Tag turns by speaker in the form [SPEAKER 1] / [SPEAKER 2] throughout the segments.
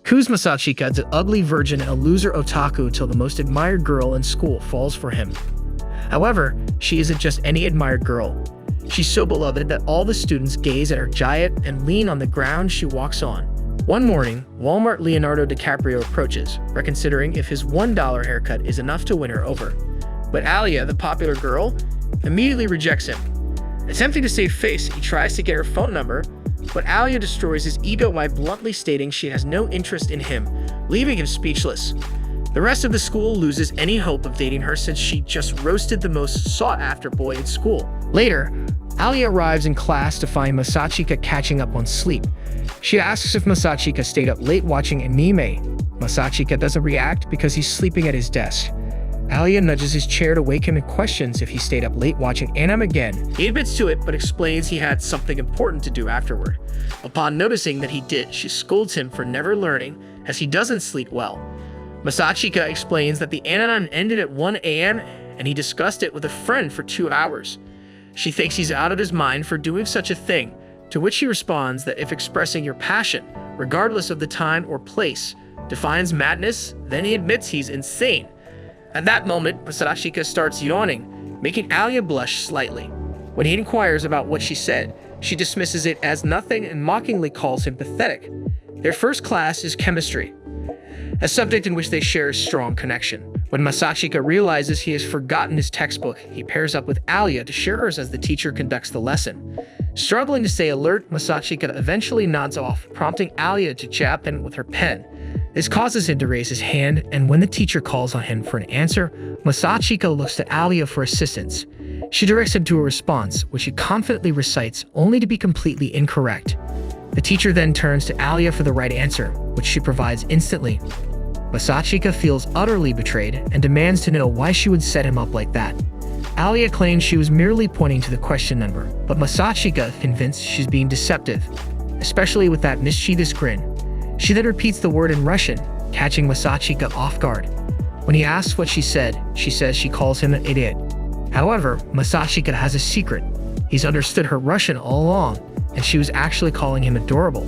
[SPEAKER 1] Who's Masachika, the ugly virgin and a loser otaku till the most admired girl in school falls for him. However, she isn't just any admired girl. She's so beloved that all the students gaze at her giant and lean on the ground she walks on. One morning, Walmart Leonardo DiCaprio approaches, reconsidering if his $1 haircut is enough to win her over. But Alya, the popular girl, immediately rejects him. Attempting to save face, he tries to get her phone number, but Alya destroys his ego by bluntly stating she has no interest in him, leaving him speechless. The rest of the school loses any hope of dating her since she just roasted the most sought-after boy in school. Later, Alya arrives in class to find Masachika catching up on sleep. She asks if Masachika stayed up late watching anime. Masachika doesn't react because he's sleeping at his desk. Alya nudges his chair to wake him and questions if he stayed up late watching anime again. He admits to it, but explains he had something important to do afterward. Upon noticing that he did, she scolds him for never learning, as he doesn't sleep well. Masachika explains that the anime ended at 1 a.m. and he discussed it with a friend for 2 hours. She thinks he's out of his mind for doing such a thing, to which he responds that if expressing your passion, regardless of the time or place, defines madness, then he admits he's insane. At that moment, Masachika starts yawning, making Alya blush slightly. When he inquires about what she said, she dismisses it as nothing and mockingly calls him pathetic. Their first class is chemistry, a subject in which they share a strong connection. When Masachika realizes he has forgotten his textbook, he pairs up with Alya to share hers as the teacher conducts the lesson. Struggling to stay alert, Masachika eventually nods off, prompting Alya to jab him with her pen. This causes him to raise his hand, and when the teacher calls on him for an answer, Masachika looks to Alya for assistance. She directs him to a response, which he confidently recites, only to be completely incorrect. The teacher then turns to Alya for the right answer, which she provides instantly. Masachika feels utterly betrayed and demands to know why she would set him up like that. Alya claims she was merely pointing to the question number, but Masachika is convinced she's being deceptive, especially with that mischievous grin. She then repeats the word in Russian, catching Masachika off guard. When he asks what she says she calls him an idiot. However, Masachika has a secret. He's understood her Russian all along, and she was actually calling him adorable.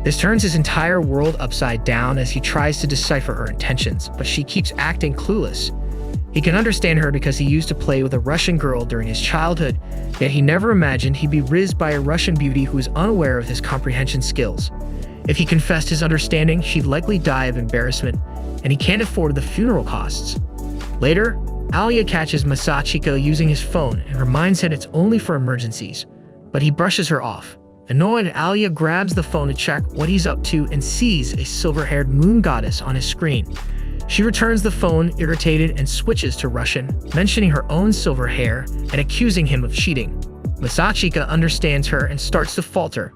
[SPEAKER 1] This turns his entire world upside down as he tries to decipher her intentions, but she keeps acting clueless. He can understand her because he used to play with a Russian girl during his childhood, yet he never imagined he'd be rizzed by a Russian beauty who is unaware of his comprehension skills. If he confessed his understanding, she'd likely die of embarrassment, and he can't afford the funeral costs. Later, Alya catches Masachika using his phone and reminds him it's only for emergencies, but he brushes her off. Annoyed, Alya grabs the phone to check what he's up to and sees a silver-haired moon goddess on his screen. She returns the phone, irritated, and switches to Russian, mentioning her own silver hair and accusing him of cheating. Masachika understands her and starts to falter,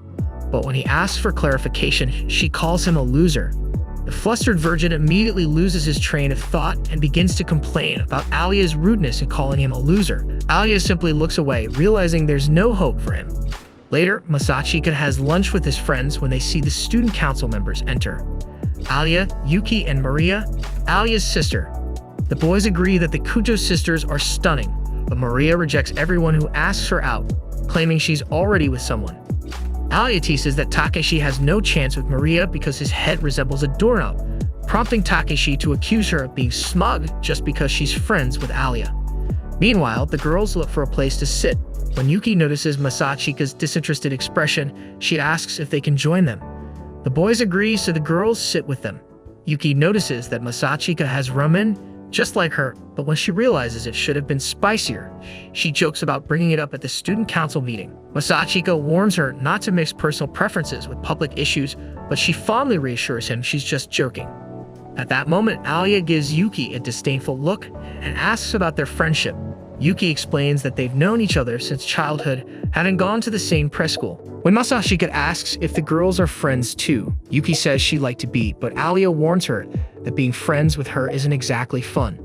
[SPEAKER 1] but when he asks for clarification, she calls him a loser. The flustered virgin immediately loses his train of thought and begins to complain about Alya's rudeness in calling him a loser. Alya simply looks away, realizing there's no hope for him. Later, Masachika has lunch with his friends when they see the student council members enter. Alya, Yuki, and Maria, Alya's sister. The boys agree that the Kujo sisters are stunning, but Maria rejects everyone who asks her out, claiming she's already with someone. Alya teases that Takeshi has no chance with Maria because his head resembles a doorknob, prompting Takeshi to accuse her of being smug just because she's friends with Alya. Meanwhile, the girls look for a place to sit. When Yuki notices Masachika's disinterested expression, she asks if they can join them. The boys agree, so the girls sit with them. Yuki notices that Masachika has ramen, just like her, but when she realizes it should have been spicier, she jokes about bringing it up at the student council meeting. Masachika warns her not to mix personal preferences with public issues, but she fondly reassures him she's just joking. At that moment, Alya gives Yuki a disdainful look and asks about their friendship. Yuki explains that they've known each other since childhood, having gone to the same preschool. When Masachika asks if the girls are friends too, Yuki says she'd like to be, but Alya warns her that being friends with her isn't exactly fun.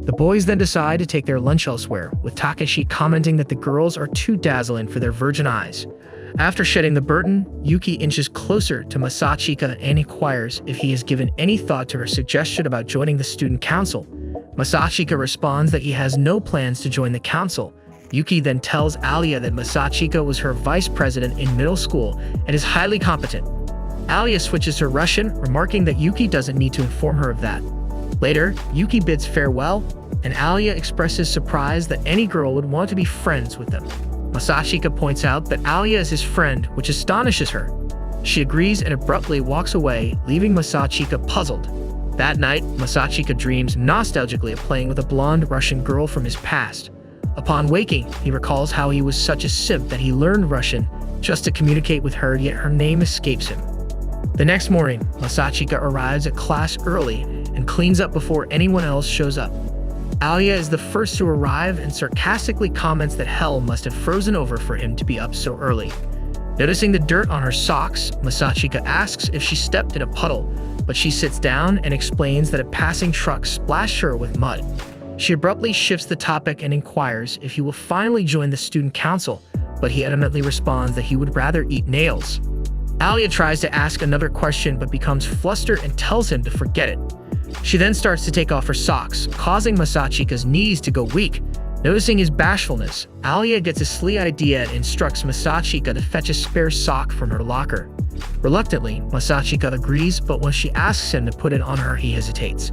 [SPEAKER 1] The boys then decide to take their lunch elsewhere, with Takeshi commenting that the girls are too dazzling for their virgin eyes. After shedding the burden, Yuki inches closer to Masachika and inquires if he has given any thought to her suggestion about joining the student council. Masachika responds that he has no plans to join the council. Yuki then tells Alya that Masachika was her vice president in middle school and is highly competent. Alya switches to Russian, remarking that Yuki doesn't need to inform her of that. Later, Yuki bids farewell, and Alya expresses surprise that any girl would want to be friends with them. Masachika points out that Alya is his friend, which astonishes her. She agrees and abruptly walks away, leaving Masachika puzzled. That night, Masachika dreams nostalgically of playing with a blonde Russian girl from his past. Upon waking, he recalls how he was such a simp that he learned Russian just to communicate with her, yet her name escapes him. The next morning, Masachika arrives at class early and cleans up before anyone else shows up. Alya is the first to arrive and sarcastically comments that hell must have frozen over for him to be up so early. Noticing the dirt on her socks, Masachika asks if she stepped in a puddle, but she sits down and explains that a passing truck splashed her with mud. She abruptly shifts the topic and inquires if he will finally join the student council, but he adamantly responds that he would rather eat nails. Alya tries to ask another question but becomes flustered and tells him to forget it. She then starts to take off her socks, causing Masachika's knees to go weak. Noticing his bashfulness, Alya gets a sly idea and instructs Masachika to fetch a spare sock from her locker. Reluctantly, Masachika agrees, but when she asks him to put it on her, he hesitates.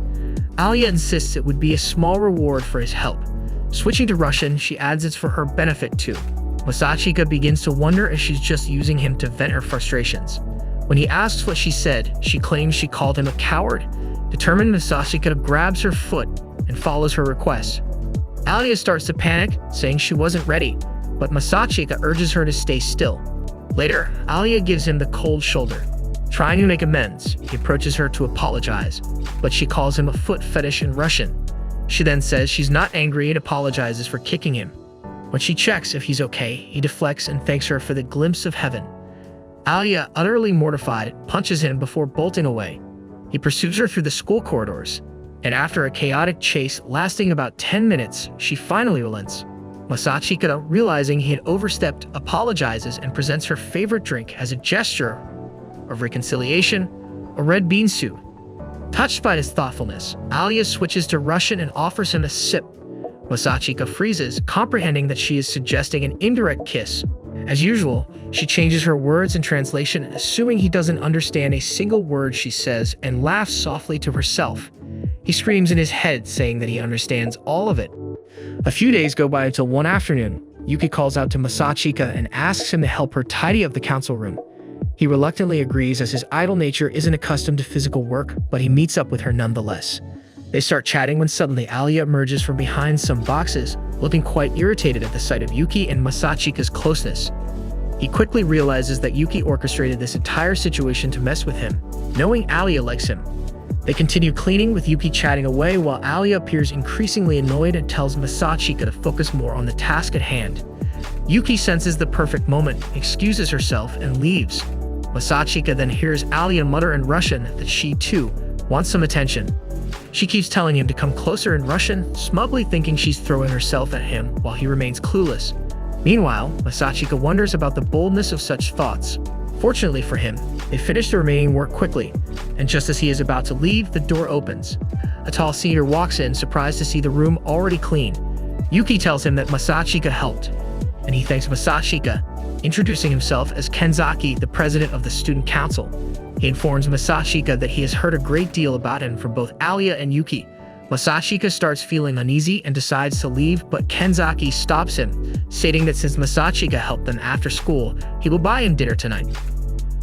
[SPEAKER 1] Alya insists it would be a small reward for his help. Switching to Russian, she adds it's for her benefit too. Masachika begins to wonder if she's just using him to vent her frustrations. When he asks what she said, she claims she called him a coward. Determined, Masachika grabs her foot and follows her request. Alya starts to panic, saying she wasn't ready, but Masachika urges her to stay still. Later, Alya gives him the cold shoulder. Trying to make amends, he approaches her to apologize, but she calls him a foot fetish in Russian. She then says she's not angry and apologizes for kicking him. When she checks if he's okay, he deflects and thanks her for the glimpse of heaven. Alya, utterly mortified, punches him before bolting away. He pursues her through the school corridors, and after a chaotic chase lasting about 10 minutes, she finally relents. Masachika, realizing he had overstepped, apologizes and presents her favorite drink as a gesture of reconciliation, a red bean soup. Touched by his thoughtfulness, Alya switches to Russian and offers him a sip. Masachika freezes, comprehending that she is suggesting an indirect kiss. As usual, she changes her words in translation, assuming he doesn't understand a single word she says, and laughs softly to herself. He screams in his head, saying that he understands all of it. A few days go by until one afternoon, Yuki calls out to Masachika and asks him to help her tidy up the council room. He reluctantly agrees as his idle nature isn't accustomed to physical work, but he meets up with her nonetheless. They start chatting when suddenly Alya emerges from behind some boxes, looking quite irritated at the sight of Yuki and Masachika's closeness. He quickly realizes that Yuki orchestrated this entire situation to mess with him, knowing Alya likes him. They continue cleaning with Yuki chatting away while Alya appears increasingly annoyed and tells Masachika to focus more on the task at hand. Yuki senses the perfect moment, excuses herself, and leaves. Masachika then hears Alya mutter in Russian that she, too, wants some attention. She keeps telling him to come closer in Russian, smugly thinking she's throwing herself at him while he remains clueless. Meanwhile, Masachika wonders about the boldness of such thoughts. Fortunately for him, they finish the remaining work quickly, and just as he is about to leave, the door opens. A tall senior walks in, surprised to see the room already clean. Yuki tells him that Masachika helped, and he thanks Masachika, introducing himself as Kenzaki, the president of the student council. He informs Masachika that he has heard a great deal about him from both Alya and Yuki. Masachika starts feeling uneasy and decides to leave, but Kenzaki stops him, stating that since Masachika helped them after school, he will buy him dinner tonight.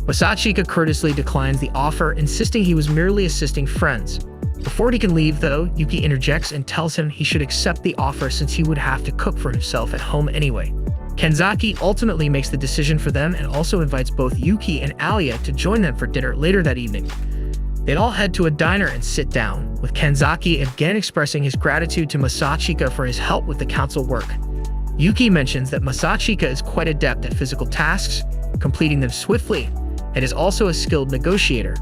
[SPEAKER 1] Masachika courteously declines the offer, insisting he was merely assisting friends. Before he can leave, though, Yuki interjects and tells him he should accept the offer since he would have to cook for himself at home anyway. Kenzaki ultimately makes the decision for them and also invites both Yuki and Alya to join them for dinner later that evening. They'd all head to a diner and sit down, with Kenzaki again expressing his gratitude to Masachika for his help with the council work. Yuki mentions that Masachika is quite adept at physical tasks, completing them swiftly, and is also a skilled negotiator.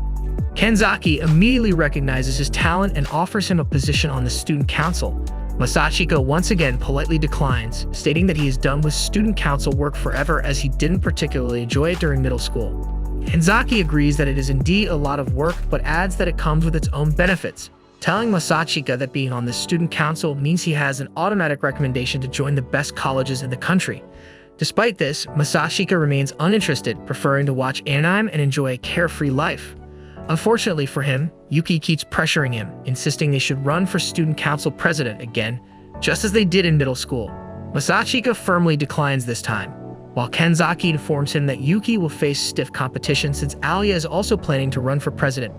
[SPEAKER 1] Kenzaki immediately recognizes his talent and offers him a position on the student council. Masachika once again politely declines, stating that he is done with student council work forever as he didn't particularly enjoy it during middle school. Kenzaki agrees that it is indeed a lot of work, but adds that it comes with its own benefits, telling Masachika that being on the student council means he has an automatic recommendation to join the best colleges in the country. Despite this, Masashika remains uninterested, preferring to watch anime and enjoy a carefree life. Unfortunately for him, Yuki keeps pressuring him, insisting they should run for student council president again, just as they did in middle school. Masashika firmly declines this time, while Kenzaki informs him that Yuki will face stiff competition since Alya is also planning to run for president.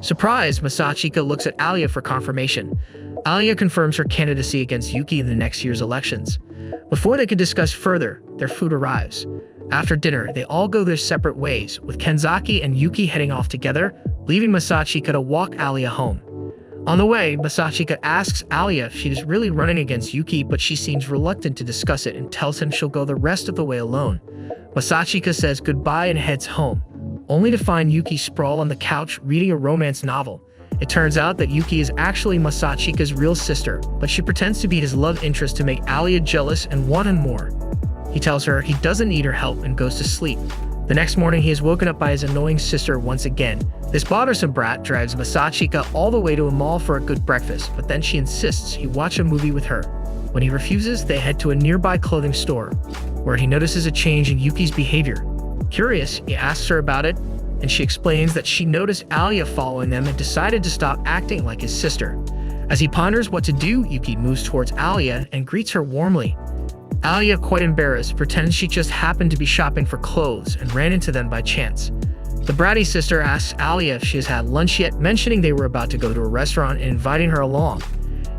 [SPEAKER 1] Surprised, Masashika looks at Alya for confirmation. Alya confirms her candidacy against Yuki in the next year's elections. Before they can discuss further, their food arrives. After dinner, they all go their separate ways, with Kenzaki and Yuki heading off together, leaving Masashika to walk Alya home. On the way, Masashika asks Alya if she is really running against Yuki, but she seems reluctant to discuss it and tells him she'll go the rest of the way alone. Masashika says goodbye and heads home, only to find Yuki sprawled on the couch reading a romance novel. It turns out that Yuki is actually Masashika's real sister, but she pretends to be his love interest to make Alya jealous and want him more. He tells her he doesn't need her help and goes to sleep. The next morning, he is woken up by his annoying sister once again. This bothersome brat drives Masashika all the way to a mall for a good breakfast, but then she insists he watch a movie with her. When he refuses, they head to a nearby clothing store, where he notices a change in Yuki's behavior. Curious, he asks her about it, and she explains that she noticed Alya following them and decided to stop acting like his sister. As he ponders what to do, Yuki moves towards Alya and greets her warmly. Alya, quite embarrassed, pretends she just happened to be shopping for clothes and ran into them by chance. The bratty sister asks Alya if she has had lunch yet, mentioning they were about to go to a restaurant and inviting her along.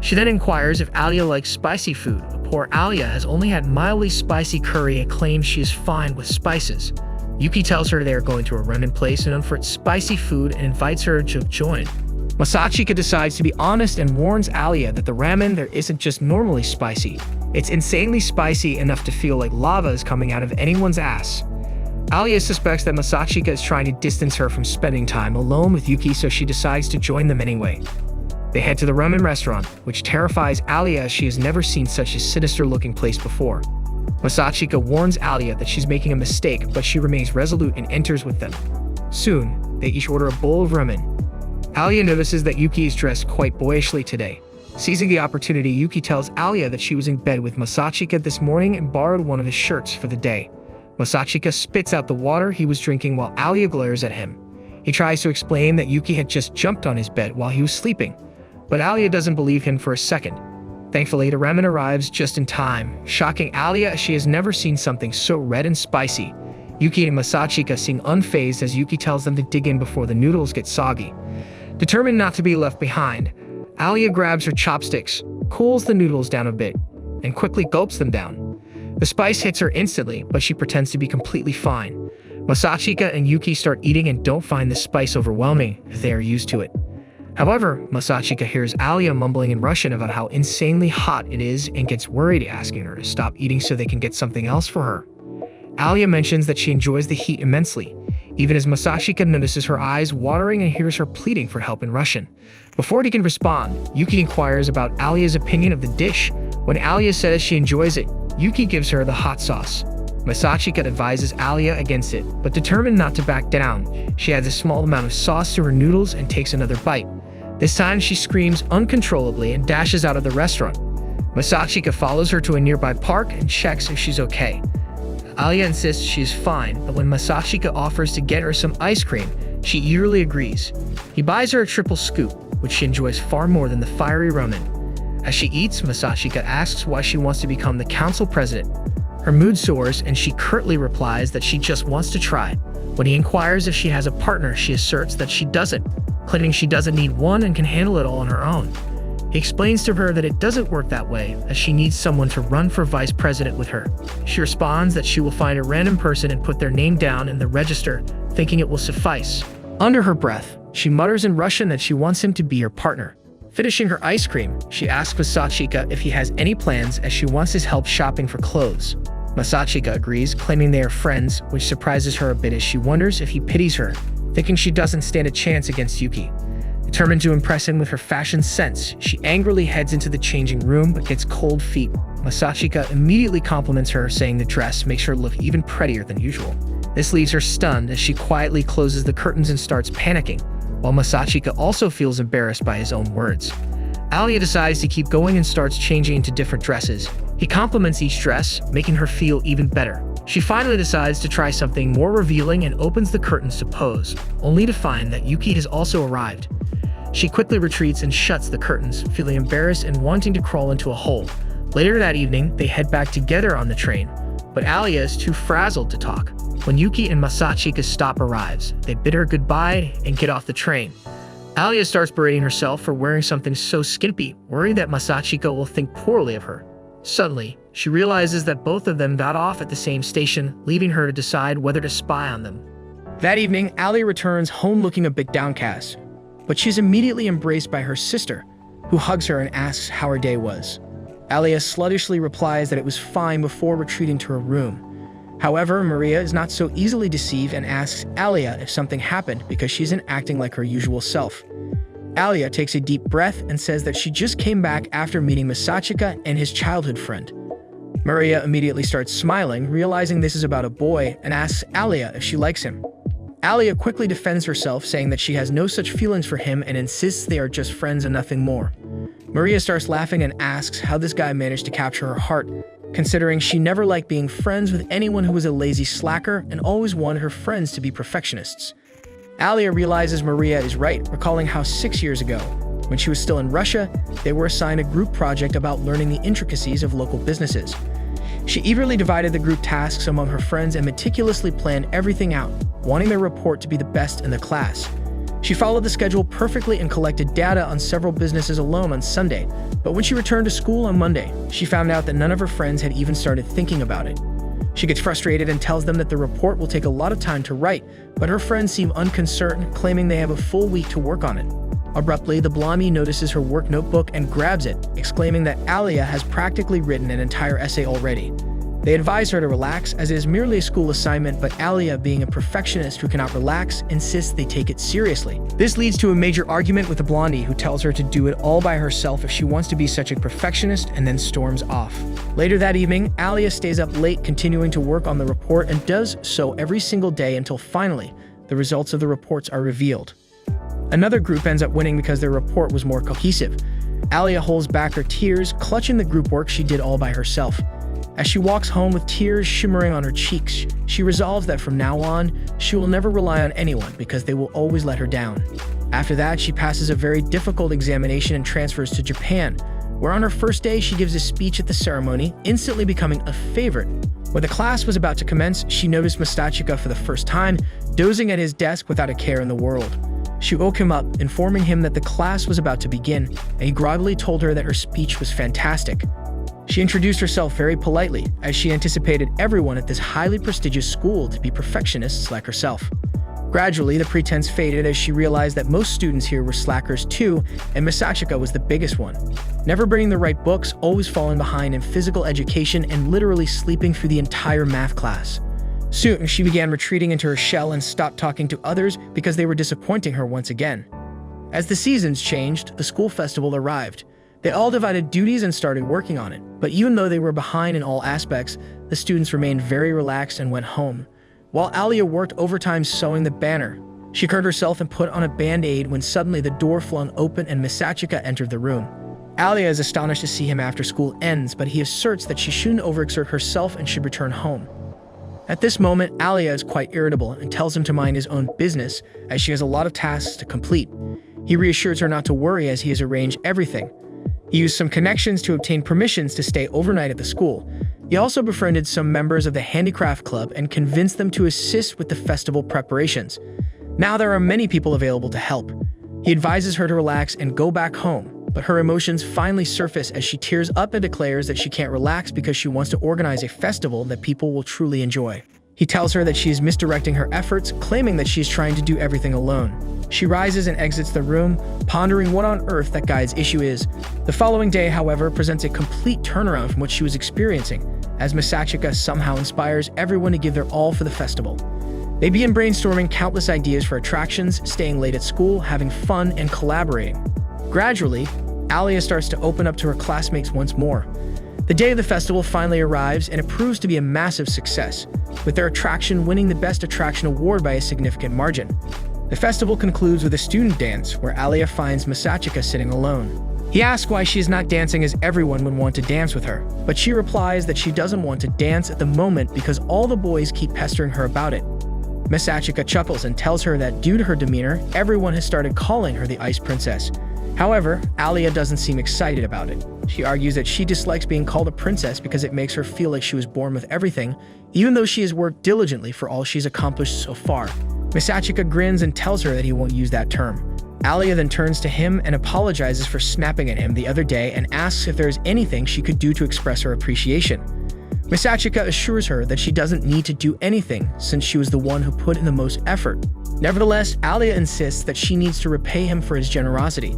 [SPEAKER 1] She then inquires if Alya likes spicy food. Poor Alya has only had mildly spicy curry and claims she is fine with spices. Yuki tells her they are going to a ramen place known for its spicy food and invites her to join. Masashika decides to be honest and warns Alya that the ramen there isn't just normally spicy. It's insanely spicy enough to feel like lava is coming out of anyone's ass. Alya suspects that Masashika is trying to distance her from spending time alone with Yuki, so she decides to join them anyway. They head to the ramen restaurant, which terrifies Alya as she has never seen such a sinister-looking place before. Masashika warns Alya that she's making a mistake, but she remains resolute and enters with them. Soon, they each order a bowl of ramen. Alya notices that Yuki is dressed quite boyishly today. Seizing the opportunity, Yuki tells Alya that she was in bed with Masashika this morning and borrowed one of his shirts for the day. Masashika spits out the water he was drinking while Alya glares at him. He tries to explain that Yuki had just jumped on his bed while he was sleeping, but Alya doesn't believe him for a second. Thankfully, the ramen arrives just in time, shocking Alya as she has never seen something so red and spicy. Yuki and Masashika seem unfazed as Yuki tells them to dig in before the noodles get soggy. Determined not to be left behind, Alya grabs her chopsticks, cools the noodles down a bit, and quickly gulps them down. The spice hits her instantly, but she pretends to be completely fine. Masashika and Yuki start eating and don't find the spice overwhelming if they are used to it. However, Masashika hears Alya mumbling in Russian about how insanely hot it is and gets worried, asking her to stop eating so they can get something else for her. Alya mentions that she enjoys the heat immensely, even as Masashika notices her eyes watering and hears her pleading for help in Russian. Before he can respond, Yuki inquires about Alya's opinion of the dish. When Alya says she enjoys it, Yuki gives her the hot sauce. Masashika advises Alya against it, but determined not to back down, she adds a small amount of sauce to her noodles and takes another bite. This time she screams uncontrollably and dashes out of the restaurant. Masashika follows her to a nearby park and checks if she's okay. Alya insists she is fine, but when Masashika offers to get her some ice cream, she eagerly agrees. He buys her a triple scoop, which she enjoys far more than the fiery ramen. As she eats, Masashika asks why she wants to become the council president. Her mood soars and she curtly replies that she just wants to try. When he inquires if she has a partner, she asserts that she doesn't, claiming she doesn't need one and can handle it all on her own. He explains to her that it doesn't work that way, as she needs someone to run for vice president with her. She responds that she will find a random person and put their name down in the register, thinking it will suffice. Under her breath, she mutters in Russian that she wants him to be her partner. Finishing her ice cream, she asks Masashika if he has any plans, as she wants his help shopping for clothes. Masashika agrees, claiming they are friends, which surprises her a bit as she wonders if he pities her, thinking she doesn't stand a chance against Yuki. Determined to impress him with her fashion sense, she angrily heads into the changing room but gets cold feet. Masashika immediately compliments her, saying the dress makes her look even prettier than usual. This leaves her stunned as she quietly closes the curtains and starts panicking, while Masashika also feels embarrassed by his own words. Alya decides to keep going and starts changing into different dresses. He compliments each dress, making her feel even better. She finally decides to try something more revealing and opens the curtains to pose, only to find that Yuki has also arrived. She quickly retreats and shuts the curtains, feeling embarrassed and wanting to crawl into a hole. Later that evening, they head back together on the train, but Alya is too frazzled to talk. When Yuki and Masachika's stop arrives, they bid her goodbye and get off the train. Alya starts berating herself for wearing something so skimpy, worried that Masachika will think poorly of her. Suddenly, she realizes that both of them got off at the same station, leaving her to decide whether to spy on them. That evening, Alya returns home looking a bit downcast, but she's immediately embraced by her sister, who hugs her and asks how her day was. Alya sluttishly replies that it was fine before retreating to her room. However, Maria is not so easily deceived and asks Alya if something happened because she isn't acting like her usual self. Alya takes a deep breath and says that she just came back after meeting Masachika and his childhood friend. Maria immediately starts smiling, realizing this is about a boy, and asks Alya if she likes him. Alya quickly defends herself, saying that she has no such feelings for him and insists they are just friends and nothing more. Maria starts laughing and asks how this guy managed to capture her heart, considering she never liked being friends with anyone who was a lazy slacker and always wanted her friends to be perfectionists. Alya realizes Maria is right, recalling how 6 years ago, when she was still in Russia, they were assigned a group project about learning the intricacies of local businesses. She eagerly divided the group tasks among her friends and meticulously planned everything out, wanting their report to be the best in the class. She followed the schedule perfectly and collected data on several businesses alone on Sunday, but when she returned to school on Monday, she found out that none of her friends had even started thinking about it. She gets frustrated and tells them that the report will take a lot of time to write, but her friends seem unconcerned, claiming they have a full week to work on it. Abruptly, the blondie notices her work notebook and grabs it, exclaiming that Alya has practically written an entire essay already. They advise her to relax, as it is merely a school assignment, but Alya, being a perfectionist who cannot relax, insists they take it seriously. This leads to a major argument with the blondie, who tells her to do it all by herself if she wants to be such a perfectionist, and then storms off. Later that evening, Alya stays up late continuing to work on the report and does so every single day until finally, the results of the reports are revealed. Another group ends up winning because their report was more cohesive. Alya holds back her tears, clutching the group work she did all by herself. As she walks home with tears shimmering on her cheeks, she resolves that from now on, she will never rely on anyone because they will always let her down. After that, she passes a very difficult examination and transfers to Japan, where on her first day she gives a speech at the ceremony, instantly becoming a favorite. When the class was about to commence, she noticed Masachika for the first time, dozing at his desk without a care in the world. She woke him up, informing him that the class was about to begin, and he groggily told her that her speech was fantastic. She introduced herself very politely, as she anticipated everyone at this highly prestigious school to be perfectionists like herself. Gradually, the pretense faded as she realized that most students here were slackers too, and Masachika was the biggest one. Never bringing the right books, always falling behind in physical education, and literally sleeping through the entire math class. Soon, she began retreating into her shell and stopped talking to others because they were disappointing her once again. As the seasons changed, the school festival arrived. They all divided duties and started working on it, but even though they were behind in all aspects, the students remained very relaxed and went home. While Alya worked overtime sewing the banner, she hurt herself and put on a band-aid when suddenly the door flung open and Masachika entered the room. Alya is astonished to see him after school ends, but he asserts that she shouldn't overexert herself and should return home. At this moment, Alya is quite irritable and tells him to mind his own business, as she has a lot of tasks to complete. He reassures her not to worry as he has arranged everything. He used some connections to obtain permissions to stay overnight at the school. He also befriended some members of the handicraft club and convinced them to assist with the festival preparations. Now there are many people available to help. He advises her to relax and go back home, but her emotions finally surface as she tears up and declares that she can't relax because she wants to organize a festival that people will truly enjoy. He tells her that she is misdirecting her efforts, claiming that she is trying to do everything alone. She rises and exits the room, pondering what on earth that guy's issue is. The following day, however, presents a complete turnaround from what she was experiencing, as Masachika somehow inspires everyone to give their all for the festival. They begin brainstorming countless ideas for attractions, staying late at school, having fun, and collaborating. Gradually, Alya starts to open up to her classmates once more. The day of the festival finally arrives, and it proves to be a massive success, with their attraction winning the Best Attraction Award by a significant margin. The festival concludes with a student dance, where Alya finds Masachika sitting alone. He asks why she is not dancing as everyone would want to dance with her, but she replies that she doesn't want to dance at the moment because all the boys keep pestering her about it. Misachika chuckles and tells her that due to her demeanor, everyone has started calling her the Ice Princess. However, Alya doesn't seem excited about it. She argues that she dislikes being called a princess because it makes her feel like she was born with everything, even though she has worked diligently for all she's accomplished so far. Misachika grins and tells her that he won't use that term. Alya then turns to him and apologizes for snapping at him the other day and asks if there is anything she could do to express her appreciation. Misachika assures her that she doesn't need to do anything since she was the one who put in the most effort. Nevertheless, Alya insists that she needs to repay him for his generosity.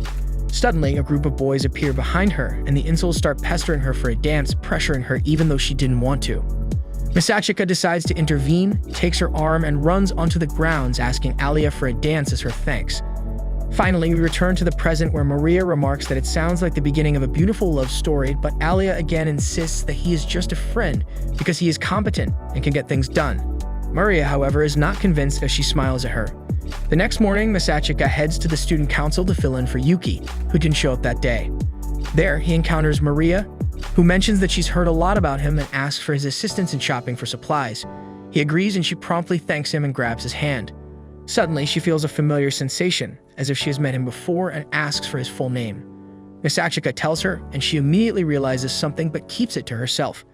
[SPEAKER 1] Suddenly, a group of boys appear behind her, and the incels start pestering her for a dance, pressuring her even though she didn't want to. Misachika decides to intervene, takes her arm, and runs onto the grounds, asking Alya for a dance as her thanks. Finally, we return to the present where Maria remarks that it sounds like the beginning of a beautiful love story, but Alya again insists that he is just a friend because he is competent and can get things done. Maria, however, is not convinced as she smiles at her. The next morning, Misachika heads to the student council to fill in for Yuki, who didn't show up that day. There, he encounters Maria, who mentions that she's heard a lot about him and asks for his assistance in shopping for supplies. He agrees and she promptly thanks him and grabs his hand. Suddenly, she feels a familiar sensation, as if she has met him before, and asks for his full name. Misachika tells her, and she immediately realizes something but keeps it to herself.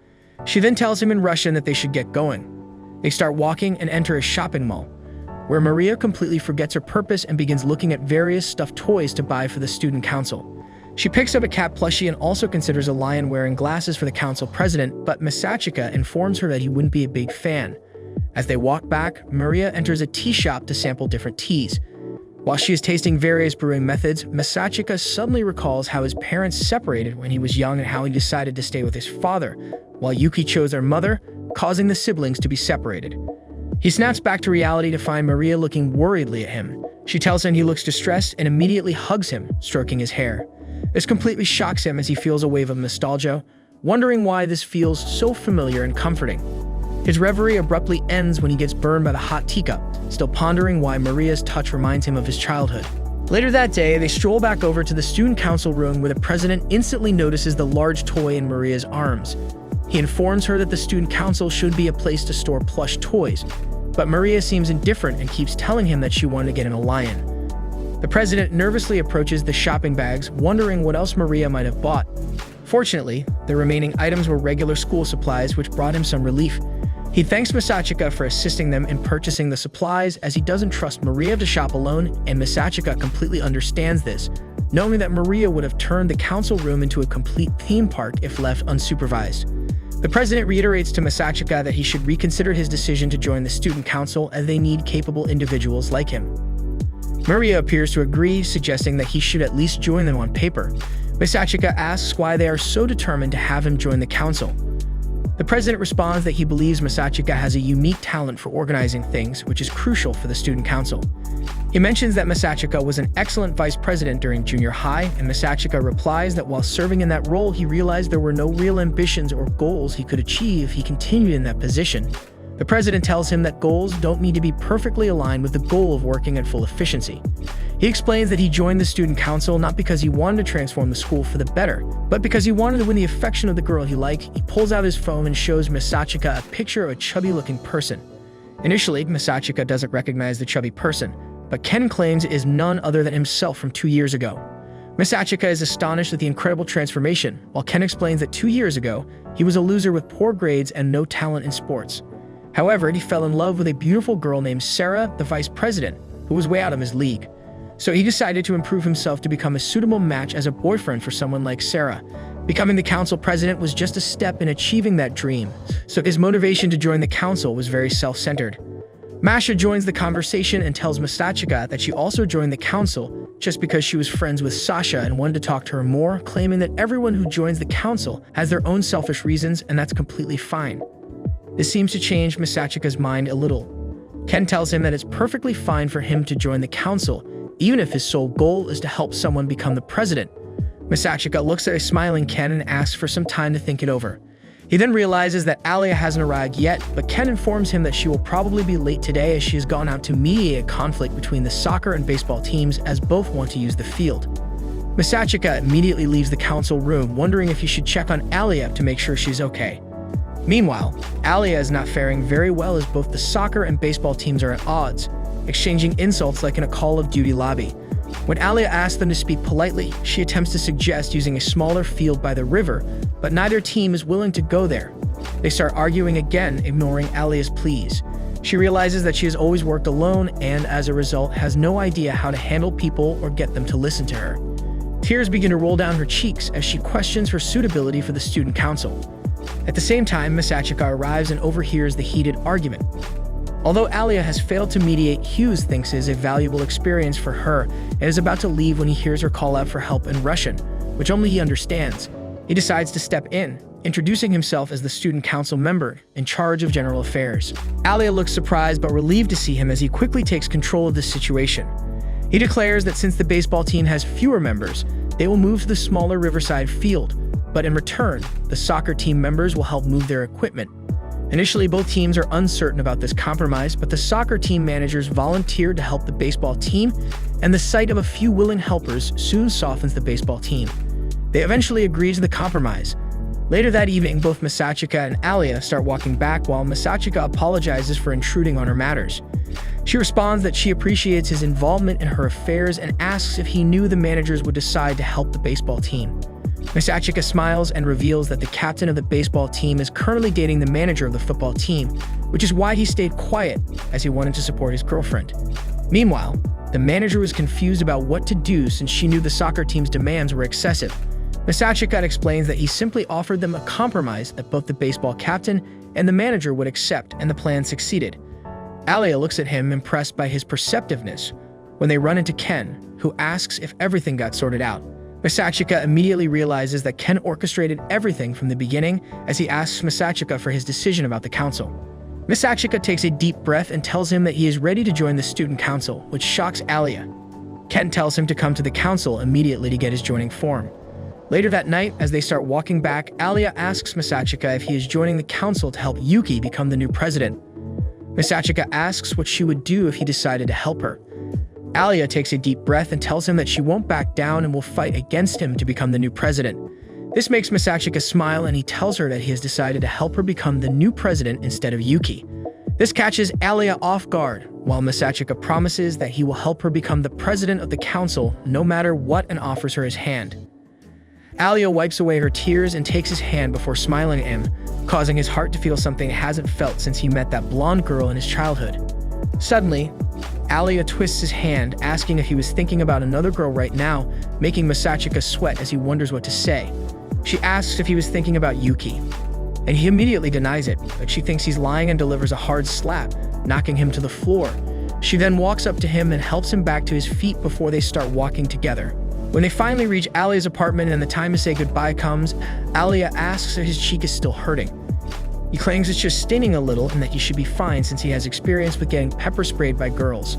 [SPEAKER 1] She then tells him in Russian that they should get going. They start walking and enter a shopping mall, where Maria completely forgets her purpose and begins looking at various stuffed toys to buy for the student council. She picks up a cat plushie and also considers a lion wearing glasses for the council president, but Misachika informs her that he wouldn't be a big fan. As they walk back, Maria enters a tea shop to sample different teas. While she is tasting various brewing methods, Misachika suddenly recalls how his parents separated when he was young and how he decided to stay with his father, while Yuki chose their mother, causing the siblings to be separated. He snaps back to reality to find Maria looking worriedly at him. She tells him he looks distressed and immediately hugs him, stroking his hair. This completely shocks him as he feels a wave of nostalgia, wondering why this feels so familiar and comforting. His reverie abruptly ends when he gets burned by the hot teacup, still pondering why Maria's touch reminds him of his childhood. Later that day, they stroll back over to the student council room where the president instantly notices the large toy in Maria's arms. He informs her that the student council should be a place to store plush toys, but Maria seems indifferent and keeps telling him that she wanted to get him a lion. The president nervously approaches the shopping bags, wondering what else Maria might have bought. Fortunately, the remaining items were regular school supplies, which brought him some relief. He thanks Misachika for assisting them in purchasing the supplies, as he doesn't trust Maria to shop alone, and Misachika completely understands this, knowing that Maria would have turned the council room into a complete theme park if left unsupervised. The president reiterates to Misachika that he should reconsider his decision to join the student council, as they need capable individuals like him. Maria appears to agree, suggesting that he should at least join them on paper. Misachika asks why they are so determined to have him join the council. The president responds that he believes Misachika has a unique talent for organizing things, which is crucial for the student council. He mentions that Misachika was an excellent vice president during junior high, and Misachika replies that while serving in that role, he realized there were no real ambitions or goals he could achieve if he continued in that position. The president tells him that goals don't need to be perfectly aligned with the goal of working at full efficiency. He explains that he joined the student council not because he wanted to transform the school for the better, but because he wanted to win the affection of the girl he liked. He pulls out his phone and shows Misachika a picture of a chubby-looking person. Initially, Misachika doesn't recognize the chubby person, but Ken claims it is none other than himself from 2 years ago. Misachika is astonished at the incredible transformation, while Ken explains that 2 years ago, he was a loser with poor grades and no talent in sports. However, he fell in love with a beautiful girl named Sarah, the vice president, who was way out of his league. So he decided to improve himself to become a suitable match as a boyfriend for someone like Sarah. Becoming the council president was just a step in achieving that dream, so his motivation to join the council was very self-centered. Masha joins the conversation and tells Misachika that she also joined the council just because she was friends with Sasha and wanted to talk to her more, claiming that everyone who joins the council has their own selfish reasons, and that's completely fine. This seems to change Misachika's mind a little. Ken tells him that it's perfectly fine for him to join the council, even if his sole goal is to help someone become the president. Misachika looks at a smiling Ken and asks for some time to think it over. He then realizes that Alya hasn't arrived yet, but Ken informs him that she will probably be late today as she has gone out to mediate a conflict between the soccer and baseball teams, as both want to use the field. Misachika immediately leaves the council room, wondering if he should check on Alya to make sure she's okay. Meanwhile, Alya is not faring very well as both the soccer and baseball teams are at odds, exchanging insults like in a Call of Duty lobby. When Alya asks them to speak politely, she attempts to suggest using a smaller field by the river, but neither team is willing to go there. They start arguing again, ignoring Alya's pleas. She realizes that she has always worked alone and, as a result, has no idea how to handle people or get them to listen to her. Tears begin to roll down her cheeks as she questions her suitability for the student council. At the same time, Misachika arrives and overhears the heated argument. Although Alya has failed to mediate, Hughes thinks it is a valuable experience for her and is about to leave when he hears her call out for help in Russian, which only he understands. He decides to step in, introducing himself as the student council member in charge of general affairs. Alya looks surprised but relieved to see him as he quickly takes control of the situation. He declares that since the baseball team has fewer members, they will move to the smaller riverside field, but in return, the soccer team members will help move their equipment. Initially, both teams are uncertain about this compromise, but the soccer team managers volunteered to help the baseball team, and the sight of a few willing helpers soon softens the baseball team. They eventually agree to the compromise. Later that evening, both Misachika and Alya start walking back while Misachika apologizes for intruding on her matters. She responds that she appreciates his involvement in her affairs and asks if he knew the managers would decide to help the baseball team. Misachika smiles and reveals that the captain of the baseball team is currently dating the manager of the football team, which is why he stayed quiet, as he wanted to support his girlfriend. Meanwhile, the manager was confused about what to do since she knew the soccer team's demands were excessive. Misachika explains that he simply offered them a compromise that both the baseball captain and the manager would accept, and the plan succeeded. Alya looks at him, impressed by his perceptiveness, when they run into Ken, who asks if everything got sorted out. Misachika immediately realizes that Ken orchestrated everything from the beginning as he asks Misachika for his decision about the council. Misachika takes a deep breath and tells him that he is ready to join the student council, which shocks Alya. Ken tells him to come to the council immediately to get his joining form. Later that night, as they start walking back, Alya asks Misachika if he is joining the council to help Yuki become the new president. Misachika asks what she would do if he decided to help her. Alya takes a deep breath and tells him that she won't back down and will fight against him to become the new president. This makes Misachika smile, and he tells her that he has decided to help her become the new president instead of Yuki. This catches Alya off guard, while Misachika promises that he will help her become the president of the council no matter what, and offers her his hand. Alya wipes away her tears and takes his hand before smiling at him, causing his heart to feel something he hasn't felt since he met that blonde girl in his childhood. Suddenly, Alya twists his hand, asking if he was thinking about another girl right now, making Misachika sweat as he wonders what to say. She asks if he was thinking about Yuki, and he immediately denies it, but she thinks he's lying and delivers a hard slap, knocking him to the floor. She then walks up to him and helps him back to his feet before they start walking together. When they finally reach Alya's apartment and the time to say goodbye comes, Alya asks if his cheek is still hurting. He claims it's just stinging a little and that he should be fine since he has experience with getting pepper sprayed by girls.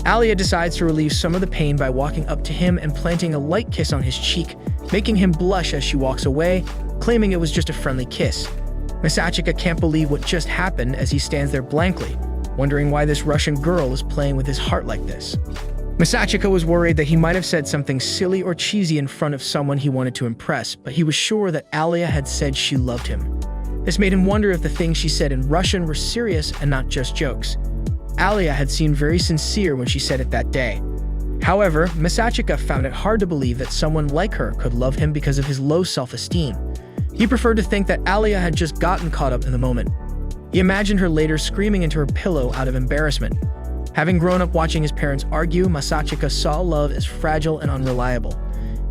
[SPEAKER 1] Alya decides to relieve some of the pain by walking up to him and planting a light kiss on his cheek, making him blush as she walks away, claiming it was just a friendly kiss. Misachika can't believe what just happened as he stands there blankly, wondering why this Russian girl is playing with his heart like this. Misachika was worried that he might have said something silly or cheesy in front of someone he wanted to impress, but he was sure that Alya had said she loved him. This made him wonder if the things she said in Russian were serious and not just jokes. Alya had seemed very sincere when she said it that day. However, Misachika found it hard to believe that someone like her could love him because of his low self-esteem. He preferred to think that Alya had just gotten caught up in the moment. He imagined her later screaming into her pillow out of embarrassment. Having grown up watching his parents argue, Misachika saw love as fragile and unreliable.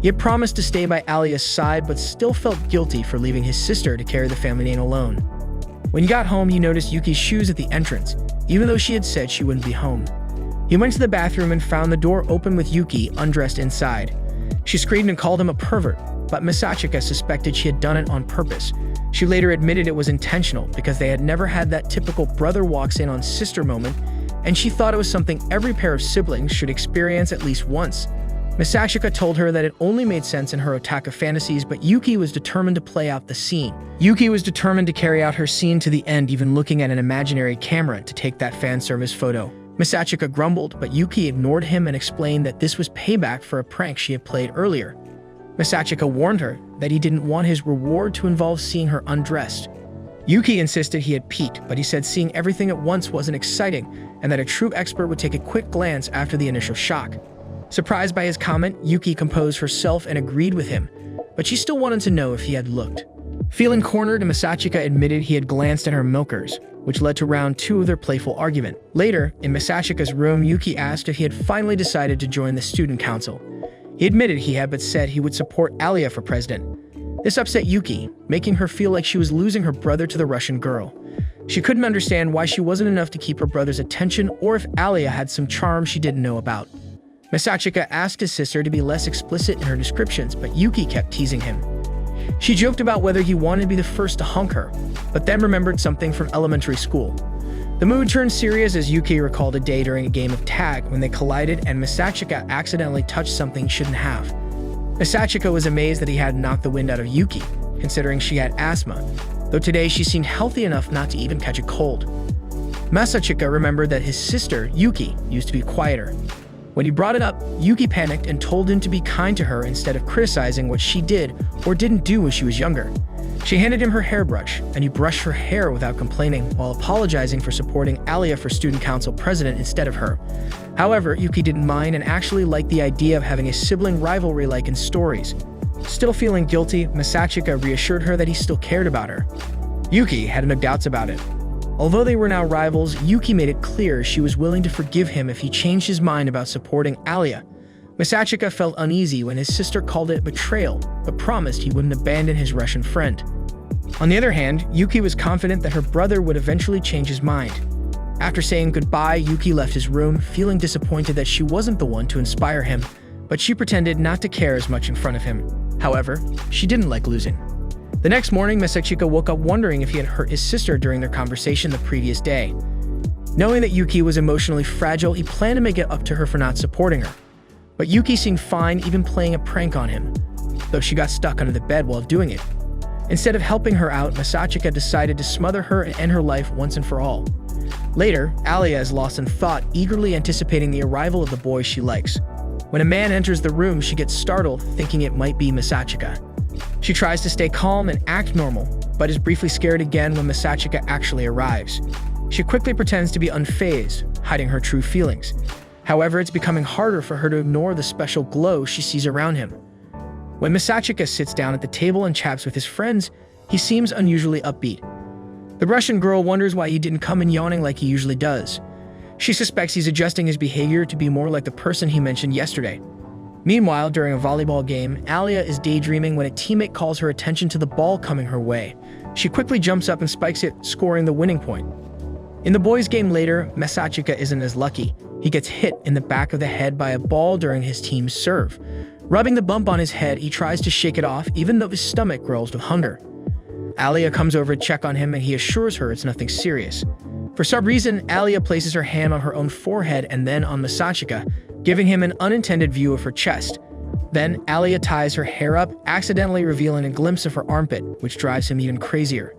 [SPEAKER 1] He had promised to stay by Alya's side, but still felt guilty for leaving his sister to carry the family name alone. When he got home, he noticed Yuki's shoes at the entrance, even though she had said she wouldn't be home. He went to the bathroom and found the door open with Yuki undressed inside. She screamed and called him a pervert, but Misachika suspected she had done it on purpose. She later admitted it was intentional because they had never had that typical brother walks in on sister moment, and she thought it was something every pair of siblings should experience at least once. Misachika told her that it only made sense in her otaku fantasies, but Yuki was determined to play out the scene. Yuki was determined to carry out her scene to the end, even looking at an imaginary camera to take that fan service photo. Masachika grumbled, but Yuki ignored him and explained that this was payback for a prank she had played earlier. Masachika warned her that he didn't want his reward to involve seeing her undressed. Yuki insisted he had peeked, but he said seeing everything at once wasn't exciting and that a true expert would take a quick glance after the initial shock. Surprised by his comment, Yuki composed herself and agreed with him, but she still wanted to know if he had looked. Feeling cornered, Masachika admitted he had glanced at her milkers, which led to round 2 of their playful argument. Later, in Masachika's room, Yuki asked if he had finally decided to join the student council. He admitted he had, but said he would support Alya for president. This upset Yuki, making her feel like she was losing her brother to the Russian girl. She couldn't understand why she wasn't enough to keep her brother's attention or if Alya had some charm she didn't know about. Masachika asked his sister to be less explicit in her descriptions, but Yuki kept teasing him. She joked about whether he wanted to be the first to hunk her, but then remembered something from elementary school. The mood turned serious as Yuki recalled a day during a game of tag when they collided and Masachika accidentally touched something she shouldn't have. Masachika was amazed that he hadn't knocked the wind out of Yuki, considering she had asthma, though today she seemed healthy enough not to even catch a cold. Masachika remembered that his sister, Yuki, used to be quieter. When he brought it up, Yuki panicked and told him to be kind to her instead of criticizing what she did or didn't do when she was younger. She handed him her hairbrush, and he brushed her hair without complaining while apologizing for supporting Alya for student council president instead of her. However, Yuki didn't mind and actually liked the idea of having a sibling rivalry like in stories. Still feeling guilty, Masachika reassured her that he still cared about her. Yuki had no doubts about it. Although they were now rivals, Yuki made it clear she was willing to forgive him if he changed his mind about supporting Alya. Masachika felt uneasy when his sister called it betrayal, but promised he wouldn't abandon his Russian friend. On the other hand, Yuki was confident that her brother would eventually change his mind. After saying goodbye, Yuki left his room, feeling disappointed that she wasn't the one to inspire him, but she pretended not to care as much in front of him. However, she didn't like losing. The next morning, Masachika woke up wondering if he had hurt his sister during their conversation the previous day. Knowing that Yuki was emotionally fragile, he planned to make it up to her for not supporting her. But Yuki seemed fine even playing a prank on him, though she got stuck under the bed while doing it. Instead of helping her out, Masachika decided to smother her and end her life once and for all. Later, Alya is lost in thought, eagerly anticipating the arrival of the boy she likes. When a man enters the room, she gets startled, thinking it might be Masachika. She tries to stay calm and act normal, but is briefly scared again when Masachika actually arrives. She quickly pretends to be unfazed, hiding her true feelings. However, it's becoming harder for her to ignore the special glow she sees around him. When Masachika sits down at the table and chats with his friends, he seems unusually upbeat. The Russian girl wonders why he didn't come in yawning like he usually does. She suspects he's adjusting his behavior to be more like the person he mentioned yesterday. Meanwhile, during a volleyball game, Alya is daydreaming when a teammate calls her attention to the ball coming her way. She quickly jumps up and spikes it, scoring the winning point. In the boys' game later, Masachika isn't as lucky. He gets hit in the back of the head by a ball during his team's serve. Rubbing the bump on his head, he tries to shake it off even though his stomach growls with hunger. Alya comes over to check on him and he assures her it's nothing serious. For some reason, Alya places her hand on her own forehead and then on Masachika, giving him an unintended view of her chest. Then, Alya ties her hair up, accidentally revealing a glimpse of her armpit, which drives him even crazier.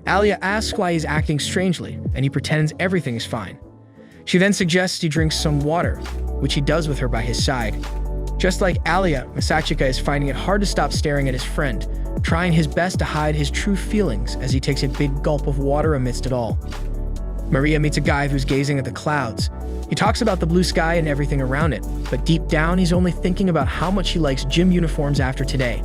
[SPEAKER 1] Alya asks why he's acting strangely, and he pretends everything is fine. She then suggests he drinks some water, which he does with her by his side. Just like Alya, Masachika is finding it hard to stop staring at his friend, trying his best to hide his true feelings as he takes a big gulp of water amidst it all. Maria meets a guy who's gazing at the clouds. He talks about the blue sky and everything around it, but deep down he's only thinking about how much he likes gym uniforms after today.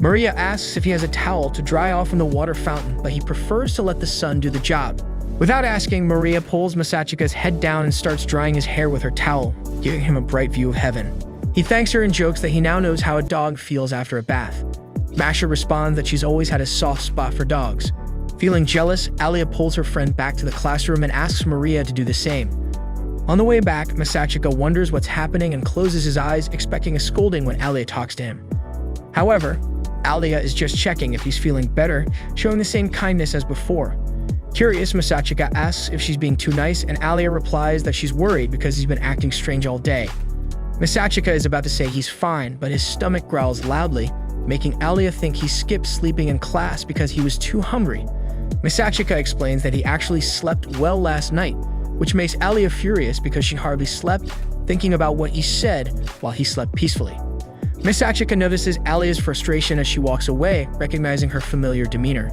[SPEAKER 1] Maria asks if he has a towel to dry off in the water fountain, but he prefers to let the sun do the job. Without asking, Maria pulls Masachika's head down and starts drying his hair with her towel, giving him a bright view of heaven. He thanks her and jokes that he now knows how a dog feels after a bath. Masha responds that she's always had a soft spot for dogs. Feeling jealous, Alya pulls her friend back to the classroom and asks Maria to do the same. On the way back, Masachika wonders what's happening and closes his eyes, expecting a scolding when Alya talks to him. However, Alya is just checking if he's feeling better, showing the same kindness as before. Curious, Masachika asks if she's being too nice, and Alya replies that she's worried because he's been acting strange all day. Masachika is about to say he's fine, but his stomach growls loudly, making Alya think he skipped sleeping in class because he was too hungry. Masachika explains that he actually slept well last night, which makes Alya furious because she hardly slept, thinking about what he said while he slept peacefully. Misachika notices Alya's frustration as she walks away, recognizing her familiar demeanor.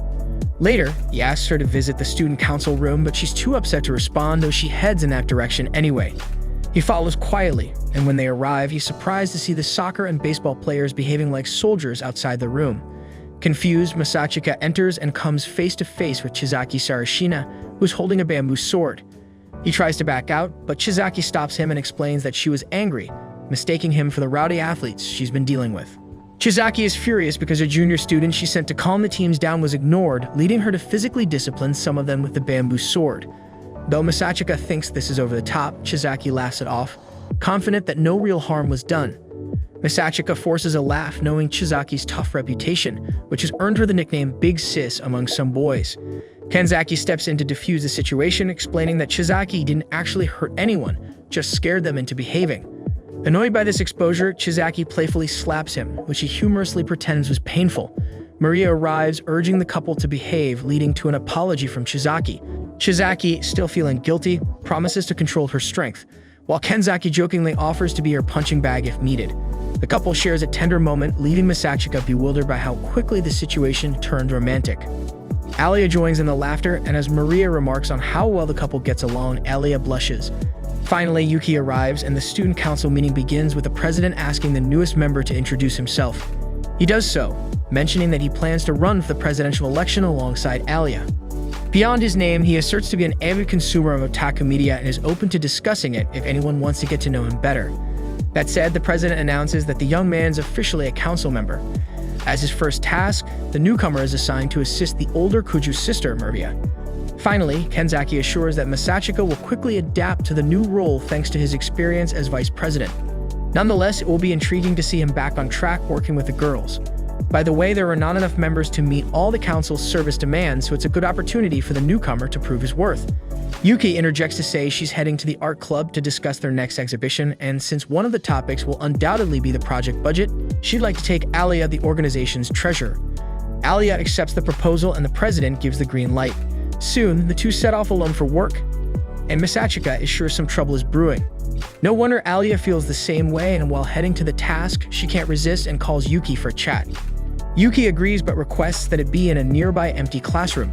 [SPEAKER 1] Later, he asks her to visit the student council room, but she's too upset to respond, though she heads in that direction anyway. He follows quietly, and when they arrive, he's surprised to see the soccer and baseball players behaving like soldiers outside the room. Confused, Misachika enters and comes face to face with Chizaki Sarashina, who's holding a bamboo sword. He tries to back out, but Chizaki stops him and explains that she was angry, mistaking him for the rowdy athletes she's been dealing with. Chizaki is furious because a junior student she sent to calm the teams down was ignored, leading her to physically discipline some of them with the bamboo sword. Though Misachika thinks this is over the top, Chizaki laughs it off, confident that no real harm was done. Misachika forces a laugh, knowing Chizaki's tough reputation, which has earned her the nickname Big Sis among some boys. Kenzaki steps in to defuse the situation, explaining that Chizaki didn't actually hurt anyone, just scared them into behaving. Annoyed by this exposure, Chizaki playfully slaps him, which he humorously pretends was painful. Maria arrives, urging the couple to behave, leading to an apology from Chizaki. Chizaki, still feeling guilty, promises to control her strength, while Kenzaki jokingly offers to be her punching bag if needed. The couple shares a tender moment, leaving Misachika bewildered by how quickly the situation turned romantic. Alya joins in the laughter, and as Maria remarks on how well the couple gets along, Alya blushes. Finally, Yuki arrives, and the student council meeting begins with the president asking the newest member to introduce himself. He does so, mentioning that he plans to run for the presidential election alongside Alya. Beyond his name, he asserts to be an avid consumer of otaku media and is open to discussing it if anyone wants to get to know him better. That said, the president announces that the young man is officially a council member. As his first task, the newcomer is assigned to assist the older Kuju's sister, Maria. Finally, Kenzaki assures that Misachika will quickly adapt to the new role thanks to his experience as vice president. Nonetheless, it will be intriguing to see him back on track working with the girls. By the way, there are not enough members to meet all the council's service demands, so it's a good opportunity for the newcomer to prove his worth. Yuki interjects to say she's heading to the art club to discuss their next exhibition, and since one of the topics will undoubtedly be the project budget, she'd like to take Alya, the organization's treasurer. Alya accepts the proposal and the president gives the green light. Soon, the two set off alone for work, and Misachika is sure some trouble is brewing. No wonder Alya feels the same way, and while heading to the task, she can't resist and calls Yuki for a chat. Yuki agrees but requests that it be in a nearby empty classroom.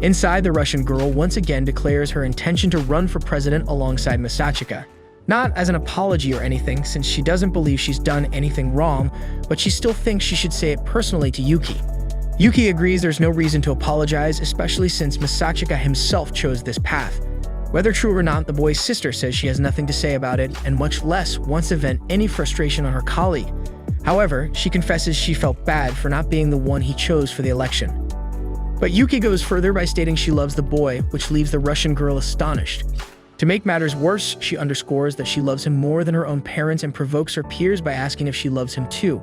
[SPEAKER 1] Inside, the Russian girl once again declares her intention to run for president alongside Misachika. Not as an apology or anything, since she doesn't believe she's done anything wrong, but she still thinks she should say it personally to Yuki. Yuki agrees there's no reason to apologize, especially since Misachika himself chose this path. Whether true or not, the boy's sister says she has nothing to say about it, and much less wants to vent any frustration on her colleague. However, she confesses she felt bad for not being the one he chose for the election. But Yuki goes further by stating she loves the boy, which leaves the Russian girl astonished. To make matters worse, she underscores that she loves him more than her own parents and provokes her peers by asking if she loves him too.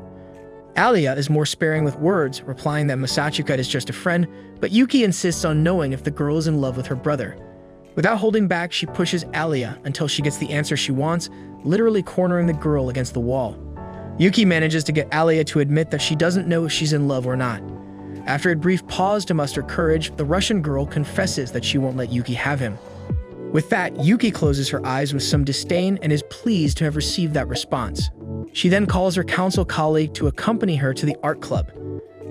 [SPEAKER 1] Alya is more sparing with words, replying that Misachika is just a friend, but Yuki insists on knowing if the girl is in love with her brother. Without holding back, she pushes Alya until she gets the answer she wants, literally cornering the girl against the wall. Yuki manages to get Alya to admit that she doesn't know if she's in love or not. After a brief pause to muster courage, the Russian girl confesses that she won't let Yuki have him. With that, Yuki closes her eyes with some disdain and is pleased to have received that response. She then calls her council colleague to accompany her to the art club.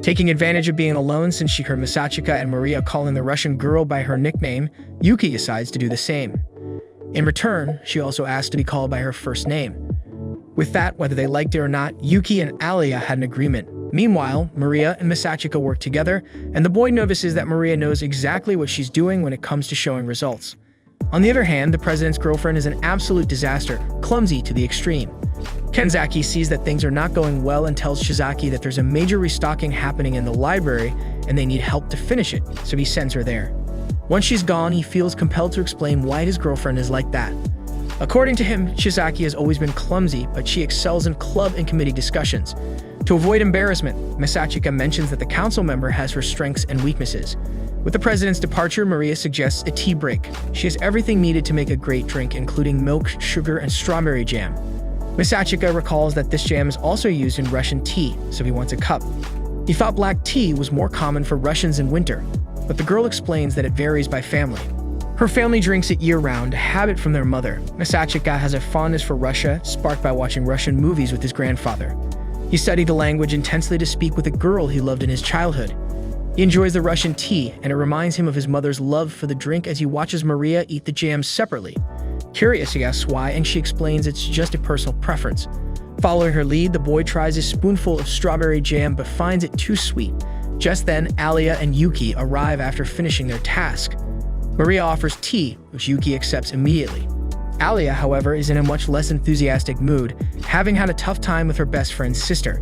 [SPEAKER 1] Taking advantage of being alone since she heard Misachika and Maria calling the Russian girl by her nickname, Yuki decides to do the same. In return, she also asks to be called by her first name. With that, whether they liked it or not, Yuki and Alya had an agreement. Meanwhile, Maria and Misachika work together, and the boy notices that Maria knows exactly what she's doing when it comes to showing results. On the other hand, the president's girlfriend is an absolute disaster, clumsy to the extreme. Kenzaki sees that things are not going well and tells Chizaki that there's a major restocking happening in the library and they need help to finish it, so he sends her there. Once she's gone, he feels compelled to explain why his girlfriend is like that. According to him, Chizaki has always been clumsy, but she excels in club and committee discussions. To avoid embarrassment, Misachika mentions that the council member has her strengths and weaknesses. With the president's departure, Maria suggests a tea break. She has everything needed to make a great drink, including milk, sugar, and strawberry jam. Misachika recalls that this jam is also used in Russian tea, so he wants a cup. He thought black tea was more common for Russians in winter, but the girl explains that it varies by family. Her family drinks it year-round, a habit from their mother. Masachika has a fondness for Russia, sparked by watching Russian movies with his grandfather. He studied the language intensely to speak with a girl he loved in his childhood. He enjoys the Russian tea, and it reminds him of his mother's love for the drink as he watches Maria eat the jam separately. Curious, he asks why, and she explains it's just a personal preference. Following her lead, the boy tries a spoonful of strawberry jam but finds it too sweet. Just then, Alya and Yuki arrive after finishing their task. Maria offers tea, which Yuki accepts immediately. Alya, however, is in a much less enthusiastic mood, having had a tough time with her best friend's sister.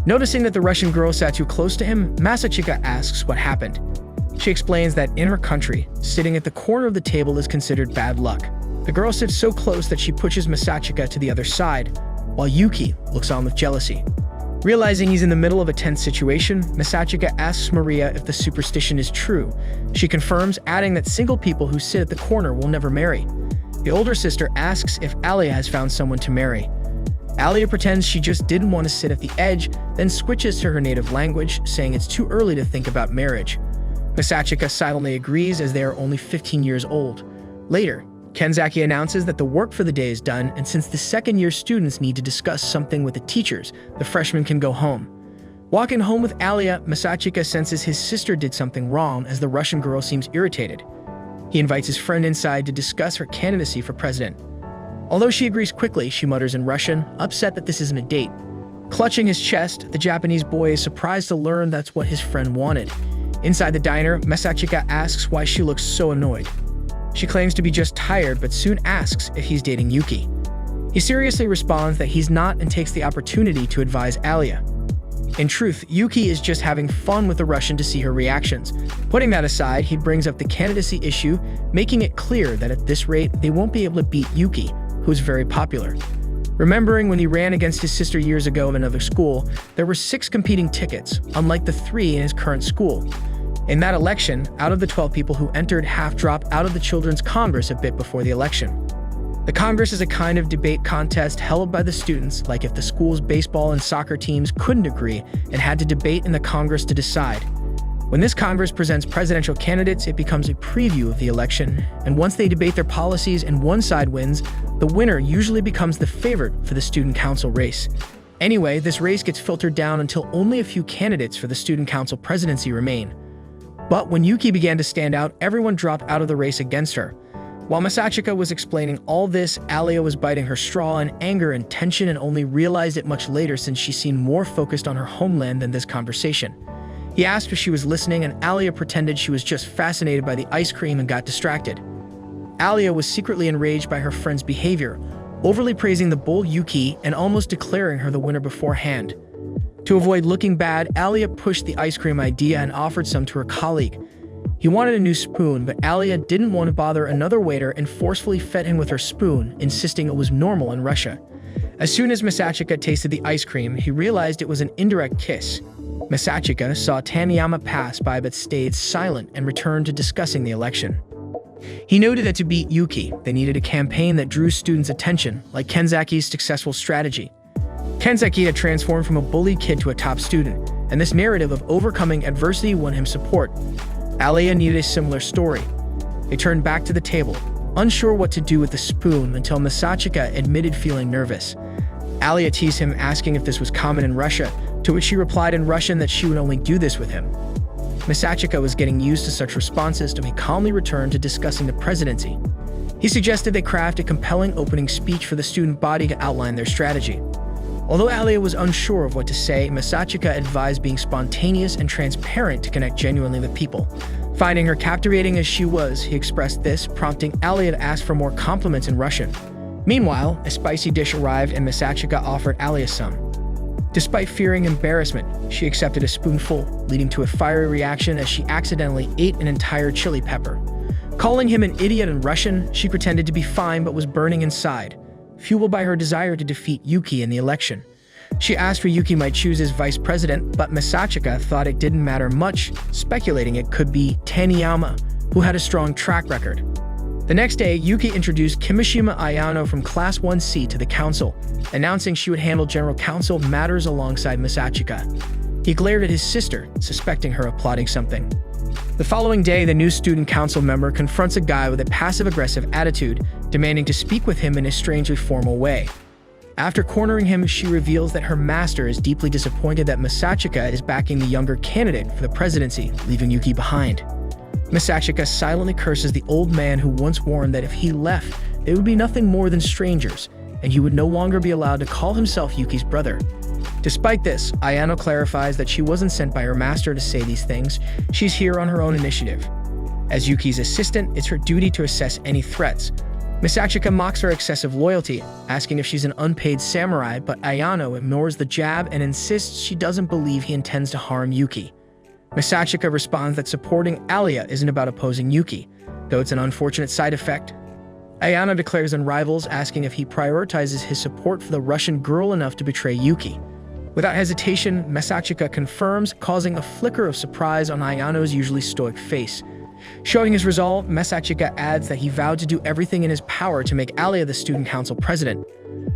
[SPEAKER 1] Noticing that the Russian girl sat too close to him, Masachika asks what happened. She explains that in her country, sitting at the corner of the table is considered bad luck. The girl sits so close that she pushes Masachika to the other side, while Yuki looks on with jealousy. Realizing he's in the middle of a tense situation, Masachika asks Maria if the superstition is true. She confirms, adding that single people who sit at the corner will never marry. The older sister asks if Alya has found someone to marry. Alya pretends she just didn't want to sit at the edge, then switches to her native language, saying it's too early to think about marriage. Masachika silently agrees as they are only 15 years old. Later, Kenzaki announces that the work for the day is done, and since the second-year students need to discuss something with the teachers, the freshmen can go home. Walking home with Alya, Masachika senses his sister did something wrong as the Russian girl seems irritated. He invites his friend inside to discuss her candidacy for president. Although she agrees quickly, she mutters in Russian, upset that this isn't a date. Clutching his chest, the Japanese boy is surprised to learn that's what his friend wanted. Inside the diner, Masachika asks why she looks so annoyed. She claims to be just tired, but soon asks if he's dating Yuki. He seriously responds that he's not and takes the opportunity to advise Alya. In truth, Yuki is just having fun with the Russian to see her reactions. Putting that aside, he brings up the candidacy issue, making it clear that at this rate, they won't be able to beat Yuki, who is very popular. Remembering when he ran against his sister years ago in another school, there were 6 competing tickets, unlike the 3 in his current school. In that election, out of the 12 people who entered, half dropped out of the Children's Congress a bit before the election. The Congress is a kind of debate contest held by the students, like if the school's baseball and soccer teams couldn't agree and had to debate in the Congress to decide. When this Congress presents presidential candidates, it becomes a preview of the election, and once they debate their policies and one side wins, the winner usually becomes the favorite for the student council race. Anyway, this race gets filtered down until only a few candidates for the student council presidency remain. But when Yuki began to stand out, everyone dropped out of the race against her. While Masachika was explaining all this, Alya was biting her straw in anger and tension and only realized it much later since she seemed more focused on her homeland than this conversation. He asked if she was listening, and Alya pretended she was just fascinated by the ice cream and got distracted. Alya was secretly enraged by her friend's behavior, overly praising the bold Yuki and almost declaring her the winner beforehand. To avoid looking bad, Alya pushed the ice cream idea and offered some to her colleague. He wanted a new spoon, but Alya didn't want to bother another waiter and forcefully fed him with her spoon, insisting it was normal in Russia. As soon as Masachika tasted the ice cream, he realized it was an indirect kiss. Masachika saw Taniyama pass by but stayed silent and returned to discussing the election. He noted that to beat Yuki, they needed a campaign that drew students' attention, like Kenzaki's successful strategy. Kenzaki had transformed from a bullied kid to a top student, and this narrative of overcoming adversity won him support. Alya needed a similar story. They turned back to the table, unsure what to do with the spoon until Masachika admitted feeling nervous. Alya teased him, asking if this was common in Russia, to which she replied in Russian that she would only do this with him. Masachika was getting used to such responses, so he calmly returned to discussing the presidency. He suggested they craft a compelling opening speech for the student body to outline their strategy. Although Alya was unsure of what to say, Masachika advised being spontaneous and transparent to connect genuinely with people. Finding her captivating as she was, he expressed this, prompting Alya to ask for more compliments in Russian. Meanwhile, a spicy dish arrived and Masachika offered Alya some. Despite fearing embarrassment, she accepted a spoonful, leading to a fiery reaction as she accidentally ate an entire chili pepper. Calling him an idiot in Russian, she pretended to be fine but was burning inside, fueled by her desire to defeat Yuki in the election. She asked for Yuki might choose as vice president, but Masachika thought it didn't matter much, speculating it could be Taniyama, who had a strong track record. The next day, Yuki introduced Kimishima Ayano from Class 1C to the council, announcing she would handle general council matters alongside Masachika. He glared at his sister, suspecting her of plotting something. The following day, the new student council member confronts a guy with a passive-aggressive attitude, demanding to speak with him in a strangely formal way. After cornering him, she reveals that her master is deeply disappointed that Masachika is backing the younger candidate for the presidency, leaving Yuki behind. Masachika silently curses the old man who once warned that if he left, they would be nothing more than strangers, and he would no longer be allowed to call himself Yuki's brother. Despite this, Ayano clarifies that she wasn't sent by her master to say these things. She's here on her own initiative. As Yuki's assistant, it's her duty to assess any threats. Masachika mocks her excessive loyalty, asking if she's an unpaid samurai, but Ayano ignores the jab and insists she doesn't believe he intends to harm Yuki. Masachika responds that supporting Alya isn't about opposing Yuki, though it's an unfortunate side effect. Ayano declares on rivals, asking if he prioritizes his support for the Russian girl enough to betray Yuki. Without hesitation, Masachika confirms, causing a flicker of surprise on Ayano's usually stoic face. Showing his resolve, Masachika adds that he vowed to do everything in his power to make Alya the student council president.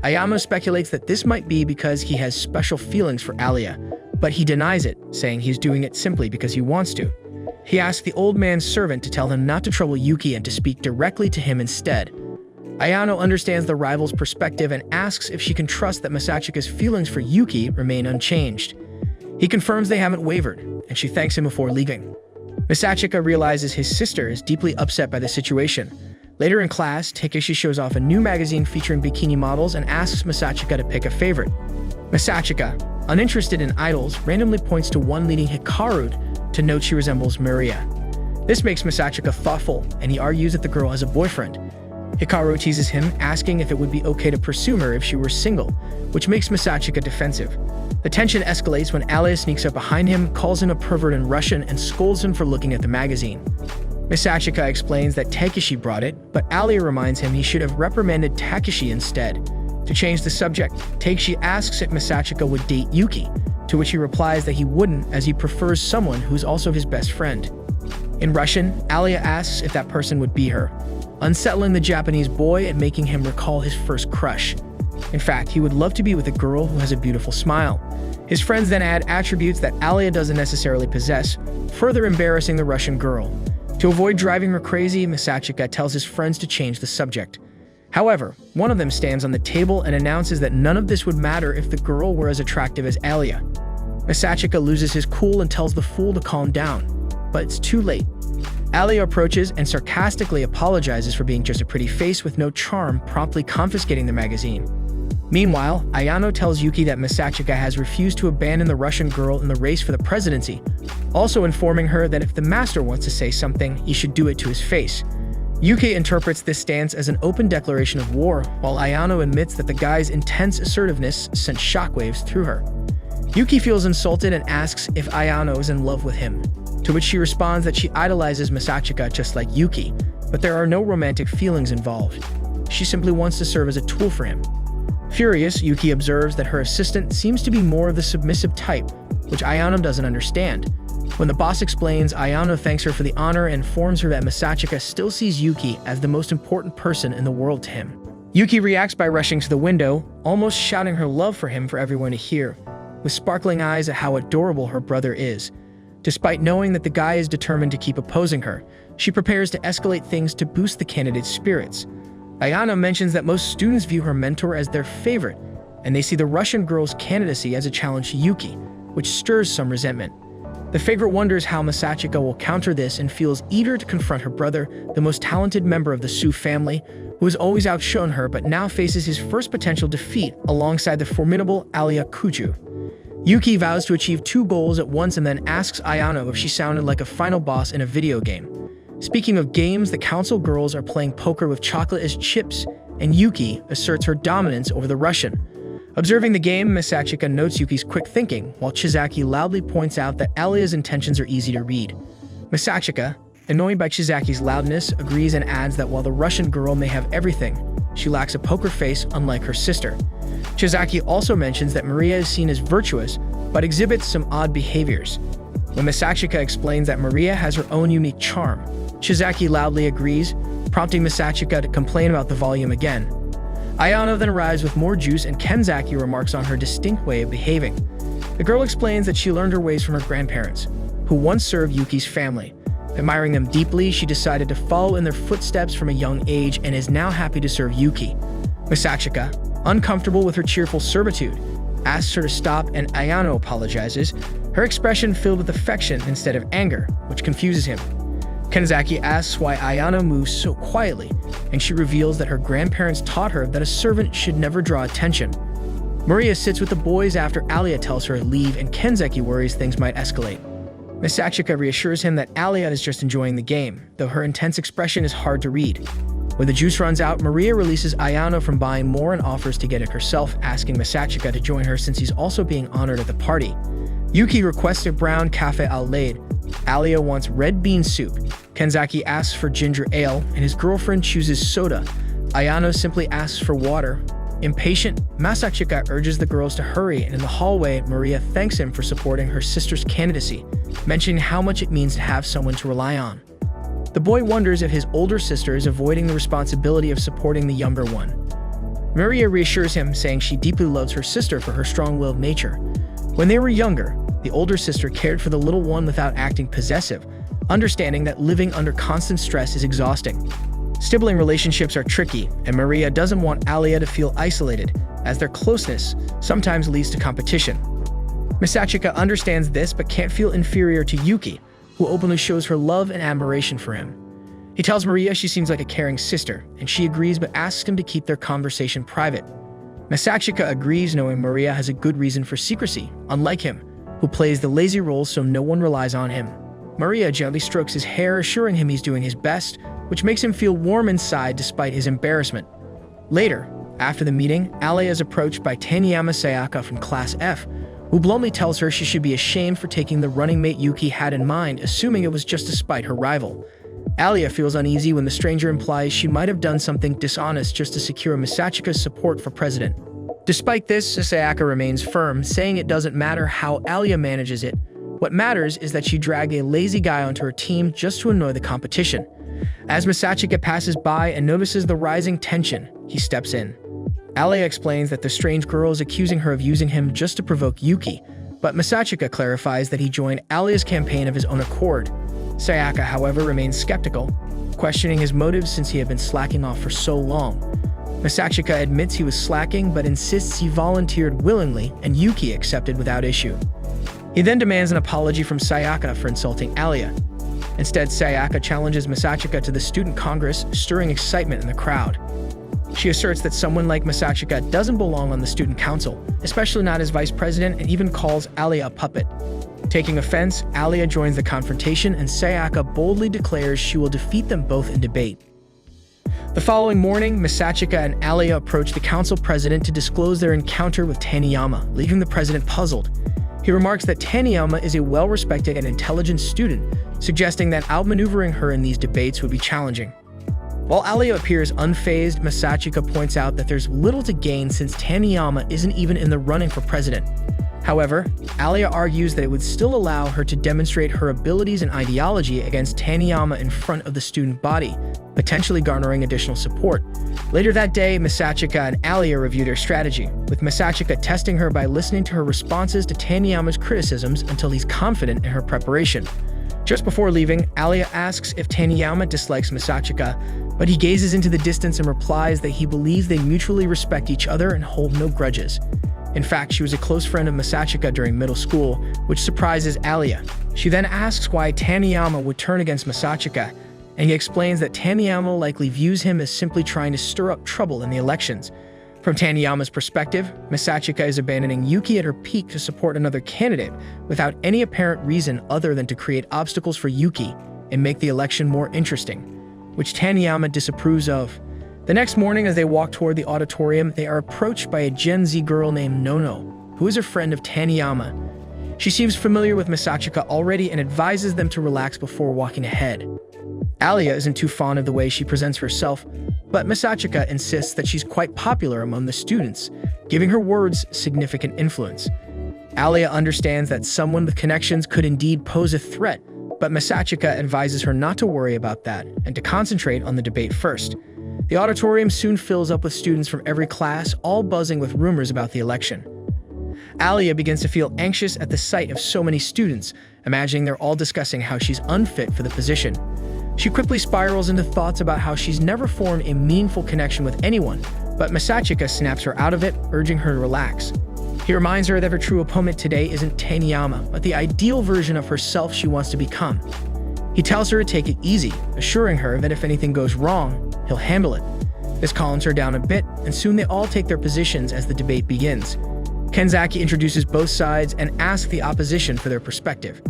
[SPEAKER 1] Ayano speculates that this might be because he has special feelings for Alya, but he denies it, saying he's doing it simply because he wants to. He asks the old man's servant to tell him not to trouble Yuki and to speak directly to him instead. Ayano understands the rival's perspective and asks if she can trust that Masachika's feelings for Yuki remain unchanged. He confirms they haven't wavered, and she thanks him before leaving. Masachika realizes his sister is deeply upset by the situation. Later in class, Takeshi shows off a new magazine featuring bikini models and asks Masachika to pick a favorite. Masachika, uninterested in idols, randomly points to one leading Hikaru to note she resembles Maria. This makes Masachika thoughtful, and he argues that the girl has a boyfriend. Hikaru teases him, asking if it would be okay to pursue her if she were single, which makes Masachika defensive. The tension escalates when Alya sneaks up behind him, calls him a pervert in Russian, and scolds him for looking at the magazine. Masachika explains that Takeshi brought it, but Alya reminds him he should have reprimanded Takeshi instead. To change the subject, Takeshi asks if Masachika would date Yuki, to which he replies that he wouldn't, as he prefers someone who's also his best friend. In Russian, Alya asks if that person would be her, unsettling the Japanese boy and making him recall his first crush. In fact, he would love to be with a girl who has a beautiful smile. His friends then add attributes that Alya doesn't necessarily possess, further embarrassing the Russian girl. To avoid driving her crazy, Masachika tells his friends to change the subject. However, one of them stands on the table and announces that none of this would matter if the girl were as attractive as Alya. Masachika loses his cool and tells the fool to calm down, but it's too late. Alya approaches and sarcastically apologizes for being just a pretty face with no charm, promptly confiscating the magazine. Meanwhile, Ayano tells Yuki that Masachika has refused to abandon the Russian girl in the race for the presidency, also informing her that if the master wants to say something, he should do it to his face. Yuki interprets this stance as an open declaration of war, while Ayano admits that the guy's intense assertiveness sent shockwaves through her. Yuki feels insulted and asks if Ayano is in love with him, to which she responds that she idolizes Masachika just like Yuki, but there are no romantic feelings involved. She simply wants to serve as a tool for him. Furious, Yuki observes that her assistant seems to be more of the submissive type, which Ayano doesn't understand. When the boss explains, Ayano thanks her for the honor and informs her that Masachika still sees Yuki as the most important person in the world to him. Yuki reacts by rushing to the window, almost shouting her love for him for everyone to hear, with sparkling eyes at how adorable her brother is. Despite knowing that the guy is determined to keep opposing her, she prepares to escalate things to boost the candidate's spirits. Ayano mentions that most students view her mentor as their favorite, and they see the Russian girl's candidacy as a challenge to Yuki, which stirs some resentment. The favorite wonders how Masachika will counter this and feels eager to confront her brother, the most talented member of the Su family, who has always outshone her but now faces his first potential defeat alongside the formidable Alya Kuju. Yuki vows to achieve 2 goals at once and then asks Ayano if she sounded like a final boss in a video game. Speaking of games, the council girls are playing poker with chocolate as chips, and Yuki asserts her dominance over the Russian. Observing the game, Masachika notes Yuki's quick thinking, while Chizaki loudly points out that Alya's intentions are easy to read. Masachika, annoyed by Chizaki's loudness, agrees and adds that while the Russian girl may have everything, she lacks a poker face unlike her sister. Chizaki also mentions that Maria is seen as virtuous, but exhibits some odd behaviors. When Masachika explains that Maria has her own unique charm, Chizaki loudly agrees, prompting Masachika to complain about the volume again. Ayano then arrives with more juice and Kenzaki remarks on her distinct way of behaving. The girl explains that she learned her ways from her grandparents, who once served Yuki's family. Admiring them deeply, she decided to follow in their footsteps from a young age and is now happy to serve Yuki. Misachika, uncomfortable with her cheerful servitude, asks her to stop and Ayano apologizes, her expression filled with affection instead of anger, which confuses him. Kenzaki asks why Ayano moves so quietly, and she reveals that her grandparents taught her that a servant should never draw attention. Maria sits with the boys after Alya tells her to leave, and Kenzaki worries things might escalate. Misachika reassures him that Alya is just enjoying the game, though her intense expression is hard to read. When the juice runs out, Maria releases Ayano from buying more and offers to get it herself, asking Misachika to join her since he's also being honored at the party. Yuki requests a brown café au lait. Alya wants red bean soup. Kenzaki asks for ginger ale, and his girlfriend chooses soda. Ayano simply asks for water. Impatient, Misachika urges the girls to hurry, and in the hallway, Maria thanks him for supporting her sister's candidacy, mentioning how much it means to have someone to rely on. The boy wonders if his older sister is avoiding the responsibility of supporting the younger one. Maria reassures him, saying she deeply loves her sister for her strong-willed nature. When they were younger, the older sister cared for the little one without acting possessive, understanding that living under constant stress is exhausting. Sibling relationships are tricky, and Maria doesn't want Alya to feel isolated, as their closeness sometimes leads to competition. Misachika understands this but can't feel inferior to Yuki, who openly shows her love and admiration for him. He tells Maria she seems like a caring sister, and she agrees but asks him to keep their conversation private. Misachika agrees, knowing Maria has a good reason for secrecy, unlike him, who plays the lazy role so no one relies on him. Maria gently strokes his hair, assuring him he's doing his best, which makes him feel warm inside despite his embarrassment. Later, after the meeting, Alya is approached by Taniyama Sayaka from Class F, who bluntly tells her she should be ashamed for taking the running mate Yuki had in mind, assuming it was just to spite her rival. Alya feels uneasy when the stranger implies she might have done something dishonest just to secure Misachika's support for president. Despite this, Sayaka remains firm, saying it doesn't matter how Alya manages it. What matters is that she dragged a lazy guy onto her team just to annoy the competition. As Misachika passes by and notices the rising tension, he steps in. Alya explains that the strange girl is accusing her of using him just to provoke Yuki, but Misachika clarifies that he joined Alya's campaign of his own accord. Sayaka, however, remains skeptical, questioning his motives since he had been slacking off for so long. Misachika admits he was slacking but insists he volunteered willingly, and Yuki accepted without issue. He then demands an apology from Sayaka for insulting Alya. Instead, Sayaka challenges Misachika to the student congress, stirring excitement in the crowd. She asserts that someone like Misachika doesn't belong on the student council, especially not as vice president, and even calls Alya a puppet. Taking offense, Alya joins the confrontation, and Sayaka boldly declares she will defeat them both in debate. The following morning, Misachika and Alya approach the council president to disclose their encounter with Taniyama, leaving the president puzzled. He remarks that Taniyama is a well-respected and intelligent student, suggesting that outmaneuvering her in these debates would be challenging. While Alya appears unfazed, Misachika points out that there's little to gain since Taniyama isn't even in the running for president. However, Alya argues that it would still allow her to demonstrate her abilities and ideology against Taniyama in front of the student body, potentially garnering additional support. Later that day, Misachika and Alya review their strategy, with Misachika testing her by listening to her responses to Taniyama's criticisms until he's confident in her preparation. Just before leaving, Alya asks if Taniyama dislikes Misachika, but he gazes into the distance and replies that he believes they mutually respect each other and hold no grudges. In fact, she was a close friend of Misachika during middle school, which surprises Alya. She then asks why Taniyama would turn against Misachika, and he explains that Taniyama likely views him as simply trying to stir up trouble in the elections. From Taniyama's perspective, Misachika is abandoning Yuki at her peak to support another candidate without any apparent reason other than to create obstacles for Yuki and make the election more interesting, which Taniyama disapproves of. The next morning, as they walk toward the auditorium, they are approached by a Gen Z girl named Nono, who is a friend of Taniyama. She seems familiar with Misachika already and advises them to relax before walking ahead. Alya isn't too fond of the way she presents herself, but Misachika insists that she's quite popular among the students, giving her words significant influence. Alya understands that someone with connections could indeed pose a threat, but Misachika advises her not to worry about that and to concentrate on the debate first. The auditorium soon fills up with students from every class, all buzzing with rumors about the election. Alya begins to feel anxious at the sight of so many students, imagining they're all discussing how she's unfit for the position. She quickly spirals into thoughts about how she's never formed a meaningful connection with anyone, but Masachika snaps her out of it, urging her to relax. He reminds her that her true opponent today isn't Taniyama, but the ideal version of herself she wants to become. He tells her to take it easy, assuring her that if anything goes wrong, he'll handle it. This calms her down a bit, and soon they all take their positions as the debate begins. Kenzaki introduces both sides and asks the opposition for their perspective.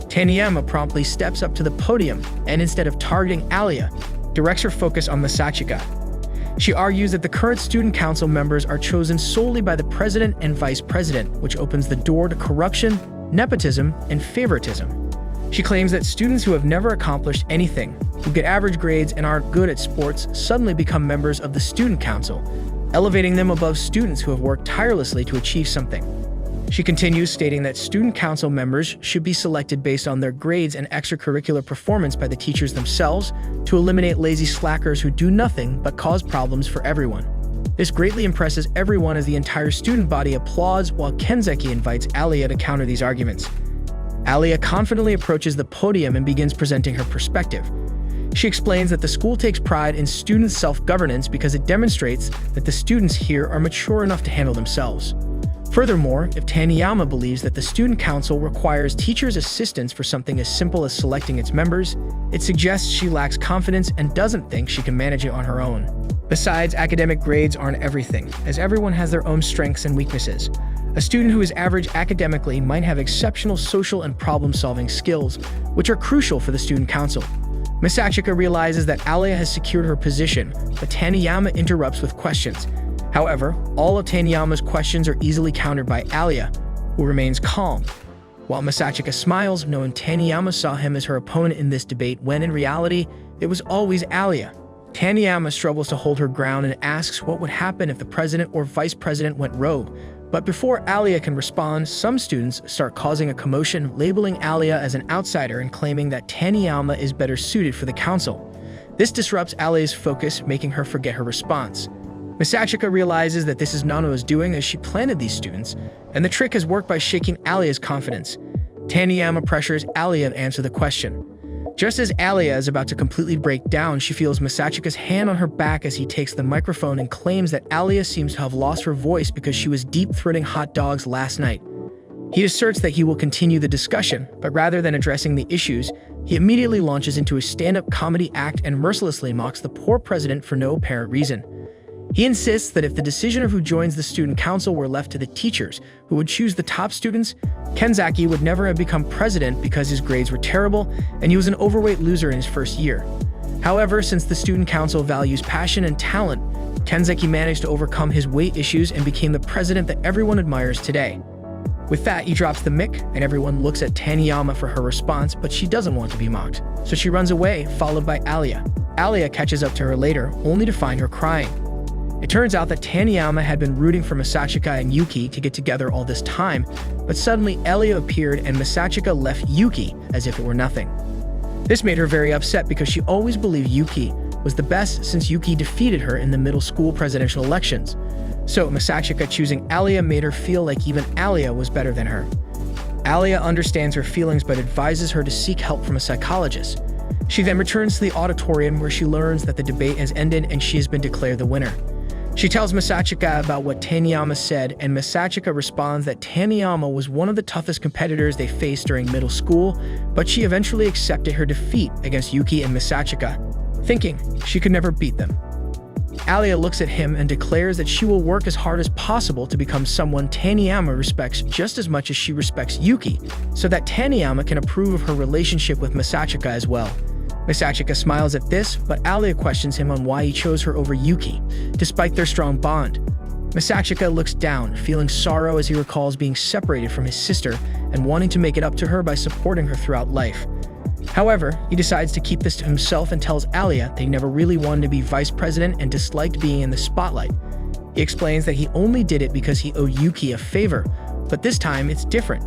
[SPEAKER 1] Taniyama promptly steps up to the podium and, instead of targeting Alya, directs her focus on Masachika. She argues that the current student council members are chosen solely by the president and vice president, which opens the door to corruption, nepotism, and favoritism. She claims that students who have never accomplished anything, who get average grades and aren't good at sports, suddenly become members of the student council, elevating them above students who have worked tirelessly to achieve something. She continues, stating that student council members should be selected based on their grades and extracurricular performance by the teachers themselves to eliminate lazy slackers who do nothing but cause problems for everyone. This greatly impresses everyone as the entire student body applauds while Kenzaki invites Alya to counter these arguments. Alya confidently approaches the podium and begins presenting her perspective. She explains that the school takes pride in student self-governance because it demonstrates that the students here are mature enough to handle themselves. Furthermore, if Taniyama believes that the student council requires teachers' assistance for something as simple as selecting its members, it suggests she lacks confidence and doesn't think she can manage it on her own. Besides, academic grades aren't everything, as everyone has their own strengths and weaknesses. A student who is average academically might have exceptional social and problem-solving skills, which are crucial for the student council. Masachika realizes that Alya has secured her position, but Taniyama interrupts with questions. However, all of Taniyama's questions are easily countered by Alya, who remains calm, while Masachika smiles, knowing Taniyama saw him as her opponent in this debate when, in reality, it was always Alya. Taniyama struggles to hold her ground and asks what would happen if the president or vice president went rogue. But before Alya can respond, some students start causing a commotion, labeling Alya as an outsider and claiming that Taniyama is better suited for the council. This disrupts Alya's focus, making her forget her response. Masachika realizes that this is Nano's doing as she planted these students, and the trick has worked by shaking Alya's confidence. Taniyama pressures Alya to answer the question. Just as Alya is about to completely break down, she feels Masachika's hand on her back as he takes the microphone and claims that Alya seems to have lost her voice because she was deep-throating hot dogs last night. He asserts that he will continue the discussion, but rather than addressing the issues, he immediately launches into a stand-up comedy act and mercilessly mocks the poor president for no apparent reason. He insists that if the decision of who joins the student council were left to the teachers, who would choose the top students, Kenzaki would never have become president because his grades were terrible and he was an overweight loser in his first year. However, since the student council values passion and talent, Kenzaki managed to overcome his weight issues and became the president that everyone admires today. With that, he drops the mic, and everyone looks at Taniyama for her response, but she doesn't want to be mocked, so she runs away, followed by Alya. Alya catches up to her later, only to find her crying. It turns out that Taniyama had been rooting for Masachika and Yuki to get together all this time, but suddenly Alya appeared and Masachika left Yuki as if it were nothing. This made her very upset because she always believed Yuki was the best since Yuki defeated her in the middle school presidential elections. So Masachika choosing Alya made her feel like even Alya was better than her. Alya understands her feelings but advises her to seek help from a psychologist. She then returns to the auditorium where she learns that the debate has ended and she has been declared the winner. She tells Masachika about what Taniyama said, and Masachika responds that Taniyama was one of the toughest competitors they faced during middle school, but she eventually accepted her defeat against Yuki and Masachika, thinking she could never beat them. Alya looks at him and declares that she will work as hard as possible to become someone Taniyama respects just as much as she respects Yuki, so that Taniyama can approve of her relationship with Masachika as well. Masachika smiles at this, but Alya questions him on why he chose her over Yuki, despite their strong bond. Masachika looks down, feeling sorrow as he recalls being separated from his sister and wanting to make it up to her by supporting her throughout life. However, he decides to keep this to himself and tells Alya that he never really wanted to be vice president and disliked being in the spotlight. He explains that he only did it because he owed Yuki a favor, but this time it's different.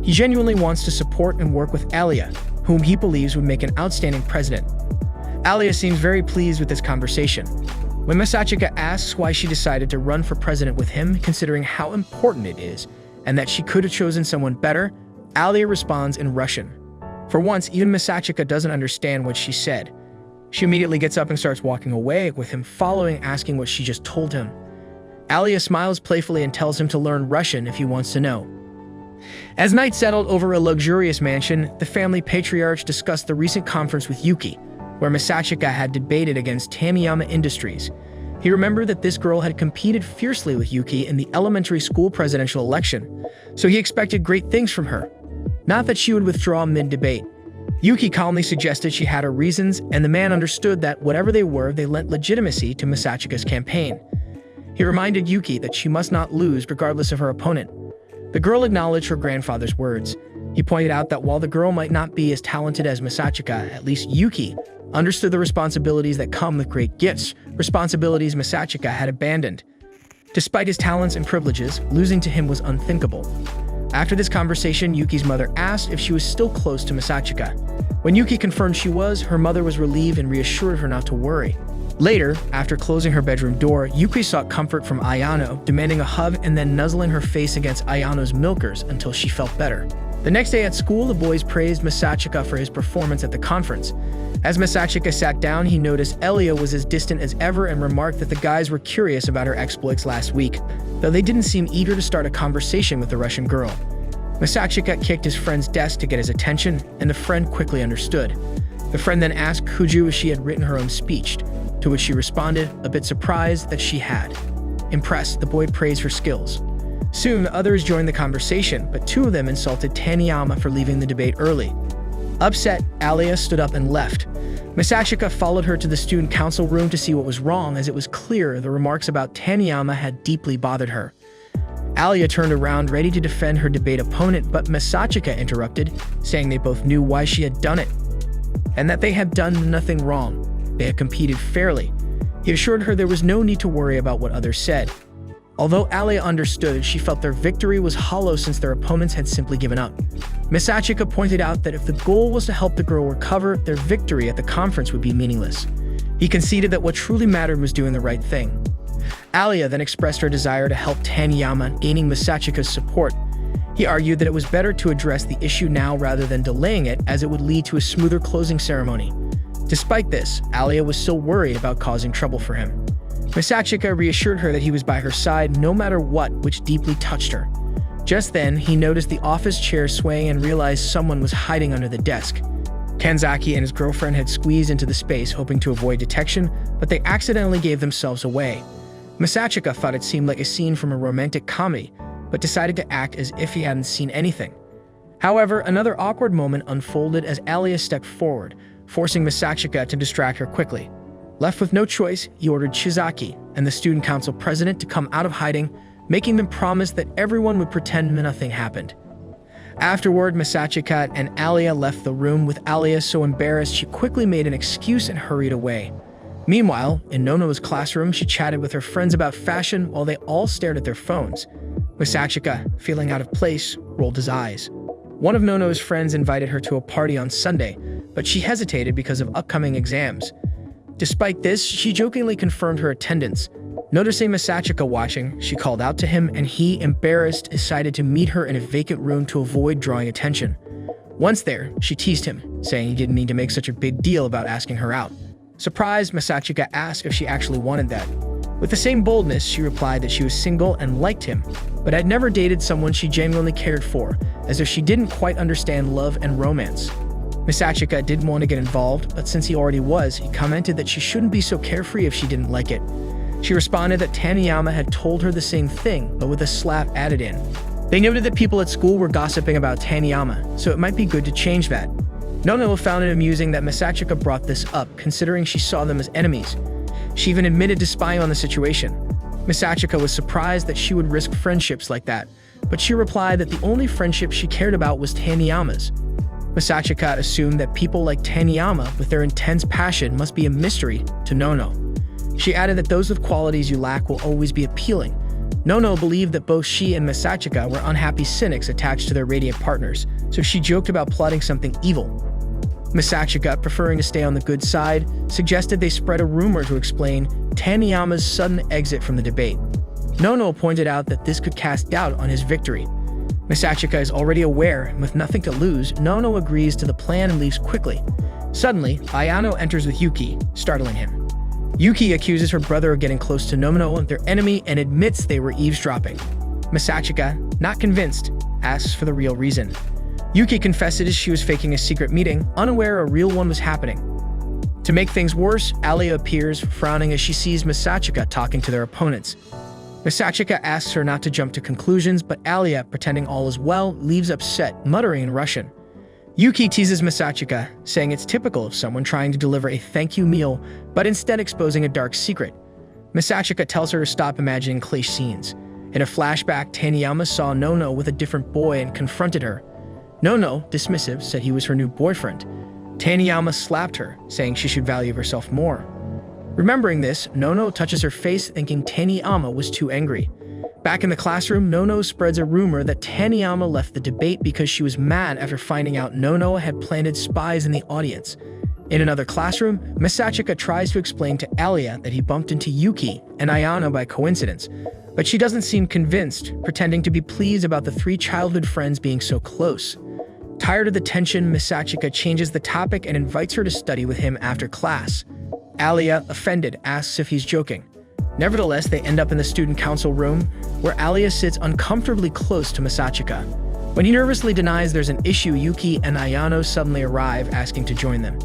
[SPEAKER 1] He genuinely wants to support and work with Alya, whom he believes would make an outstanding president. Alya seems very pleased with this conversation. When Masachika asks why she decided to run for president with him, considering how important it is, and that she could have chosen someone better, Alya responds in Russian. For once, even Misachika doesn't understand what she said. She immediately gets up and starts walking away, with him following, asking what she just told him. Alya smiles playfully and tells him to learn Russian if he wants to know. As night settled over a luxurious mansion, the family patriarch discussed the recent conference with Yuki, where Misachika had debated against Taniyama Industries. He remembered that this girl had competed fiercely with Yuki in the elementary school presidential election, so he expected great things from her. Not that she would withdraw mid-debate. Yuki calmly suggested she had her reasons, and the man understood that whatever they were, they lent legitimacy to Misachika's campaign. He reminded Yuki that she must not lose regardless of her opponent. The girl acknowledged her grandfather's words. He pointed out that while the girl might not be as talented as Misachika, at least Yuki understood the responsibilities that come with great gifts, responsibilities Misachika had abandoned. Despite his talents and privileges, losing to him was unthinkable. After this conversation, Yuki's mother asked if she was still close to Misachika. When Yuki confirmed she was, her mother was relieved and reassured her not to worry. Later, after closing her bedroom door, Yuki sought comfort from Ayano, demanding a hug and then nuzzling her face against Ayano's milkers until she felt better. The next day at school, the boys praised Misachika for his performance at the conference. As Misachika sat down, he noticed Alya was as distant as ever and remarked that the guys were curious about her exploits last week, though they didn't seem eager to start a conversation with the Russian girl. Misachika kicked his friend's desk to get his attention, and the friend quickly understood. The friend then asked Kuju if she had written her own speech, to which she responded, a bit surprised that she had. Impressed, the boy praised her skills. Soon, the others joined the conversation, but two of them insulted Taniyama for leaving the debate early. Upset, Alya stood up and left. Misachika followed her to the student council room to see what was wrong, as it was clear the remarks about Taniyama had deeply bothered her. Alya turned around, ready to defend her debate opponent, but Misachika interrupted, saying they both knew why she had done it, and that they had done nothing wrong. They had competed fairly. He assured her there was no need to worry about what others said. Although Alya understood, she felt their victory was hollow since their opponents had simply given up. Misachika pointed out that if the goal was to help the girl recover, their victory at the conference would be meaningless. He conceded that what truly mattered was doing the right thing. Alya then expressed her desire to help Taniyama, gaining Misachika's support. He argued that it was better to address the issue now rather than delaying it, as it would lead to a smoother closing ceremony. Despite this, Alya was still worried about causing trouble for him. Misachika reassured her that he was by her side no matter what, which deeply touched her. Just then, he noticed the office chair swaying and realized someone was hiding under the desk. Kanzaki and his girlfriend had squeezed into the space, hoping to avoid detection, but they accidentally gave themselves away. Misachika thought it seemed like a scene from a romantic comedy, but decided to act as if he hadn't seen anything. However, another awkward moment unfolded as Alya stepped forward, forcing Misachika to distract her quickly. Left with no choice, he ordered Chizaki and the student council president to come out of hiding, making them promise that everyone would pretend nothing happened. Afterward, Misachika and Alya left the room, with Alya so embarrassed she quickly made an excuse and hurried away. Meanwhile, in Nono's classroom, she chatted with her friends about fashion while they all stared at their phones. Misachika, feeling out of place, rolled his eyes. One of Nono's friends invited her to a party on Sunday, but she hesitated because of upcoming exams. Despite this, she jokingly confirmed her attendance. Noticing Misachika watching, she called out to him, and he, embarrassed, decided to meet her in a vacant room to avoid drawing attention. Once there, she teased him, saying he didn't need to make such a big deal about asking her out. Surprised, Misachika asked if she actually wanted that. With the same boldness, she replied that she was single and liked him, but had never dated someone she genuinely cared for, as if she didn't quite understand love and romance. Misachika didn't want to get involved, but since he already was, he commented that she shouldn't be so carefree if she didn't like it. She responded that Taniyama had told her the same thing, but with a slap added in. They noted that people at school were gossiping about Taniyama, so it might be good to change that. Nono found it amusing that Misachika brought this up, considering she saw them as enemies. She even admitted to spying on the situation. Misachika was surprised that she would risk friendships like that, but she replied that the only friendship she cared about was Taniyama's. Misachika assumed that people like Taniyama, with their intense passion, must be a mystery to Nono. She added that those with qualities you lack will always be appealing. Nono believed that both she and Misachika were unhappy cynics attached to their radiant partners, so she joked about plotting something evil. Misachika, preferring to stay on the good side, suggested they spread a rumor to explain Taniyama's sudden exit from the debate. Nono pointed out that this could cast doubt on his victory. Misachika is already aware, and with nothing to lose, Nono agrees to the plan and leaves quickly. Suddenly, Ayano enters with Yuki, startling him. Yuki accuses her brother of getting close to Nono, their enemy, and admits they were eavesdropping. Misachika, not convinced, asks for the real reason. Yuki confesses she was faking a secret meeting, unaware a real one was happening. To make things worse, Alya appears, frowning as she sees Misachika talking to their opponents. Misachika asks her not to jump to conclusions, but Alya, pretending all is well, leaves upset, muttering in Russian. Yuki teases Misachika, saying it's typical of someone trying to deliver a thank you meal, but instead exposing a dark secret. Misachika tells her to stop imagining cliché scenes. In a flashback, Taniyama saw Nono with a different boy and confronted her. Nono, dismissive, said he was her new boyfriend. Taniyama slapped her, saying she should value herself more. Remembering this, Nono touches her face, thinking Taniyama was too angry. Back in the classroom, Nono spreads a rumor that Taniyama left the debate because she was mad after finding out Nono had planted spies in the audience. In another classroom, Misachika tries to explain to Alya that he bumped into Yuki and Ayano by coincidence, but she doesn't seem convinced, pretending to be pleased about the three childhood friends being so close. Tired of the tension, Misachika changes the topic and invites her to study with him after class. Alya, offended, asks if he's joking. Nevertheless, they end up in the student council room, where Alya sits uncomfortably close to Misachika. When he nervously denies there's an issue, Yuki and Ayano suddenly arrive, asking to join them.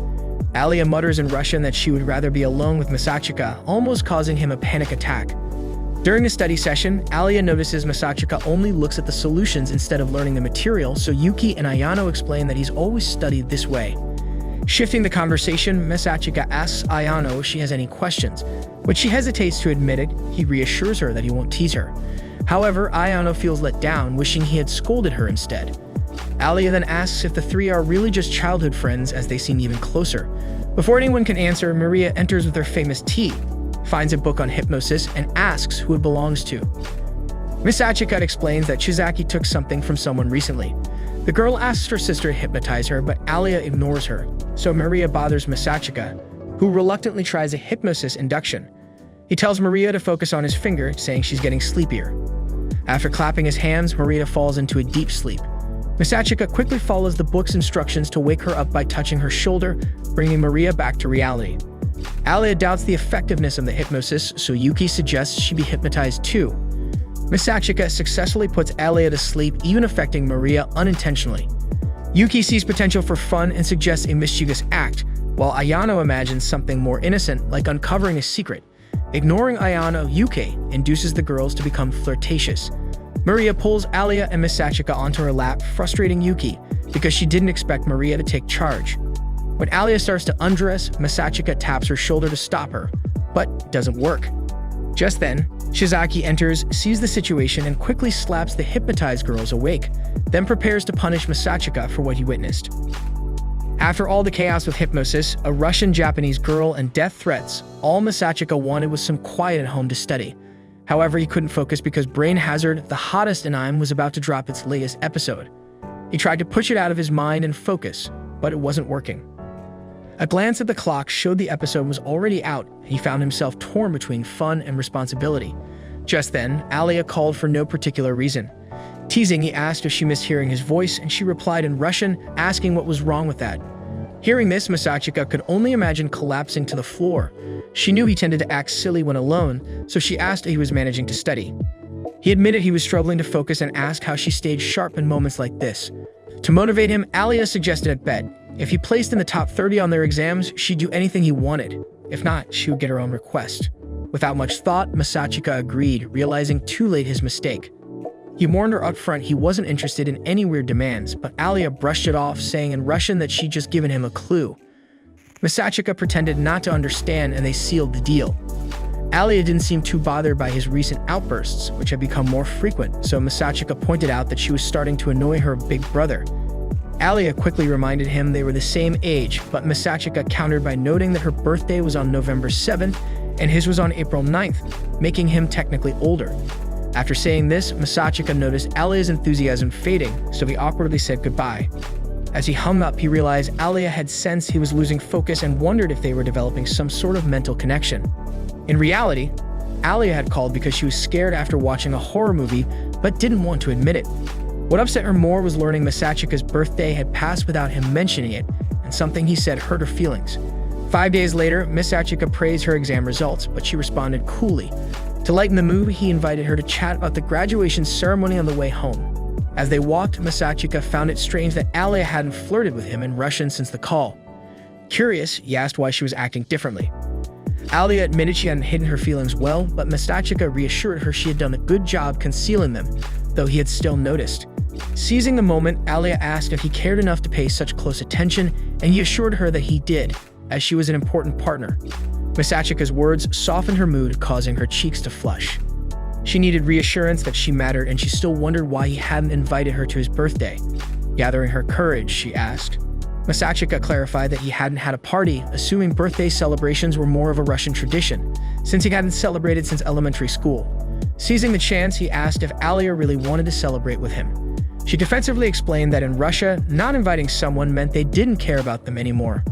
[SPEAKER 1] Alya mutters in Russian that she would rather be alone with Misachika, almost causing him a panic attack. During the study session, Alya notices Misachika only looks at the solutions instead of learning the material, so Yuki and Ayano explain that he's always studied this way. Shifting the conversation, Misachika asks Ayano if she has any questions. When she hesitates to admit it, he reassures her that he won't tease her. However, Ayano feels let down, wishing he had scolded her instead. Alya then asks if the three are really just childhood friends, as they seem even closer. Before anyone can answer, Maria enters with her famous tea, finds a book on hypnosis, and asks who it belongs to. Misachika explains that Shizaki took something from someone recently. The girl asks her sister to hypnotize her, but Alya ignores her, so Maria bothers Misachika, who reluctantly tries a hypnosis induction. He tells Maria to focus on his finger, saying she's getting sleepier. After clapping his hands, Maria falls into a deep sleep. Misachika quickly follows the book's instructions to wake her up by touching her shoulder, bringing Maria back to reality. Alya doubts the effectiveness of the hypnosis, so Yuki suggests she be hypnotized too. Misachika successfully puts Alya to sleep, even affecting Maria unintentionally. Yuki sees potential for fun and suggests a mischievous act, while Ayano imagines something more innocent, like uncovering a secret. Ignoring Ayano, Yuki induces the girls to become flirtatious. Maria pulls Alya and Misachika onto her lap, frustrating Yuki, because she didn't expect Maria to take charge. When Alya starts to undress, Misachika taps her shoulder to stop her, but it doesn't work. Just then, Shizaki enters, sees the situation, and quickly slaps the hypnotized girls awake, then prepares to punish Misachika for what he witnessed. After all the chaos with hypnosis, a Russian-Japanese girl, and death threats, all Misachika wanted was some quiet at home to study. However, he couldn't focus because Brain Hazard, the hottest anime, was about to drop its latest episode. He tried to push it out of his mind and focus, but it wasn't working. A glance at the clock showed the episode was already out, and he found himself torn between fun and responsibility. Just then, Alya called for no particular reason. Teasing, he asked if she missed hearing his voice, and she replied in Russian, asking what was wrong with that. Hearing this, Misachika could only imagine collapsing to the floor. She knew he tended to act silly when alone, so she asked if he was managing to study. He admitted he was struggling to focus and asked how she stayed sharp in moments like this. To motivate him, Alya suggested a bet. If he placed in the top 30 on their exams, she'd do anything he wanted. If not, she would get her own request. Without much thought, Misachika agreed, realizing too late his mistake. He warned her up front he wasn't interested in any weird demands, but Alya brushed it off, saying in Russian that she'd just given him a clue. Misachika pretended not to understand, and they sealed the deal. Alya didn't seem too bothered by his recent outbursts, which had become more frequent, so Misachika pointed out that she was starting to annoy her big brother. Alya quickly reminded him they were the same age, but Misachika countered by noting that her birthday was on November 7th and his was on April 9th, making him technically older. After saying this, Misachika noticed Alya's enthusiasm fading, so he awkwardly said goodbye. As he hung up, he realized Alya had sensed he was losing focus and wondered if they were developing some sort of mental connection. In reality, Alya had called because she was scared after watching a horror movie, but didn't want to admit it. What upset her more was learning Masachika's birthday had passed without him mentioning it, and something he said hurt her feelings. 5 days later, Masachika praised her exam results, but she responded coolly. To lighten the mood, he invited her to chat about the graduation ceremony on the way home. As they walked, Masachika found it strange that Alya hadn't flirted with him in Russian since the call. Curious, he asked why she was acting differently. Alya admitted she hadn't hidden her feelings well, but Masachika reassured her she had done a good job concealing them, though he had still noticed. Seizing the moment, Alya asked if he cared enough to pay such close attention, and he assured her that he did, as she was an important partner. Masachika's words softened her mood, causing her cheeks to flush. She needed reassurance that she mattered, and she still wondered why he hadn't invited her to his birthday. Gathering her courage, she asked. Masachika clarified that he hadn't had a party, assuming birthday celebrations were more of a Russian tradition, since he hadn't celebrated since elementary school. Seizing the chance, he asked if Alya really wanted to celebrate with him. She defensively explained that in Russia, not inviting someone meant they didn't care about them anymore.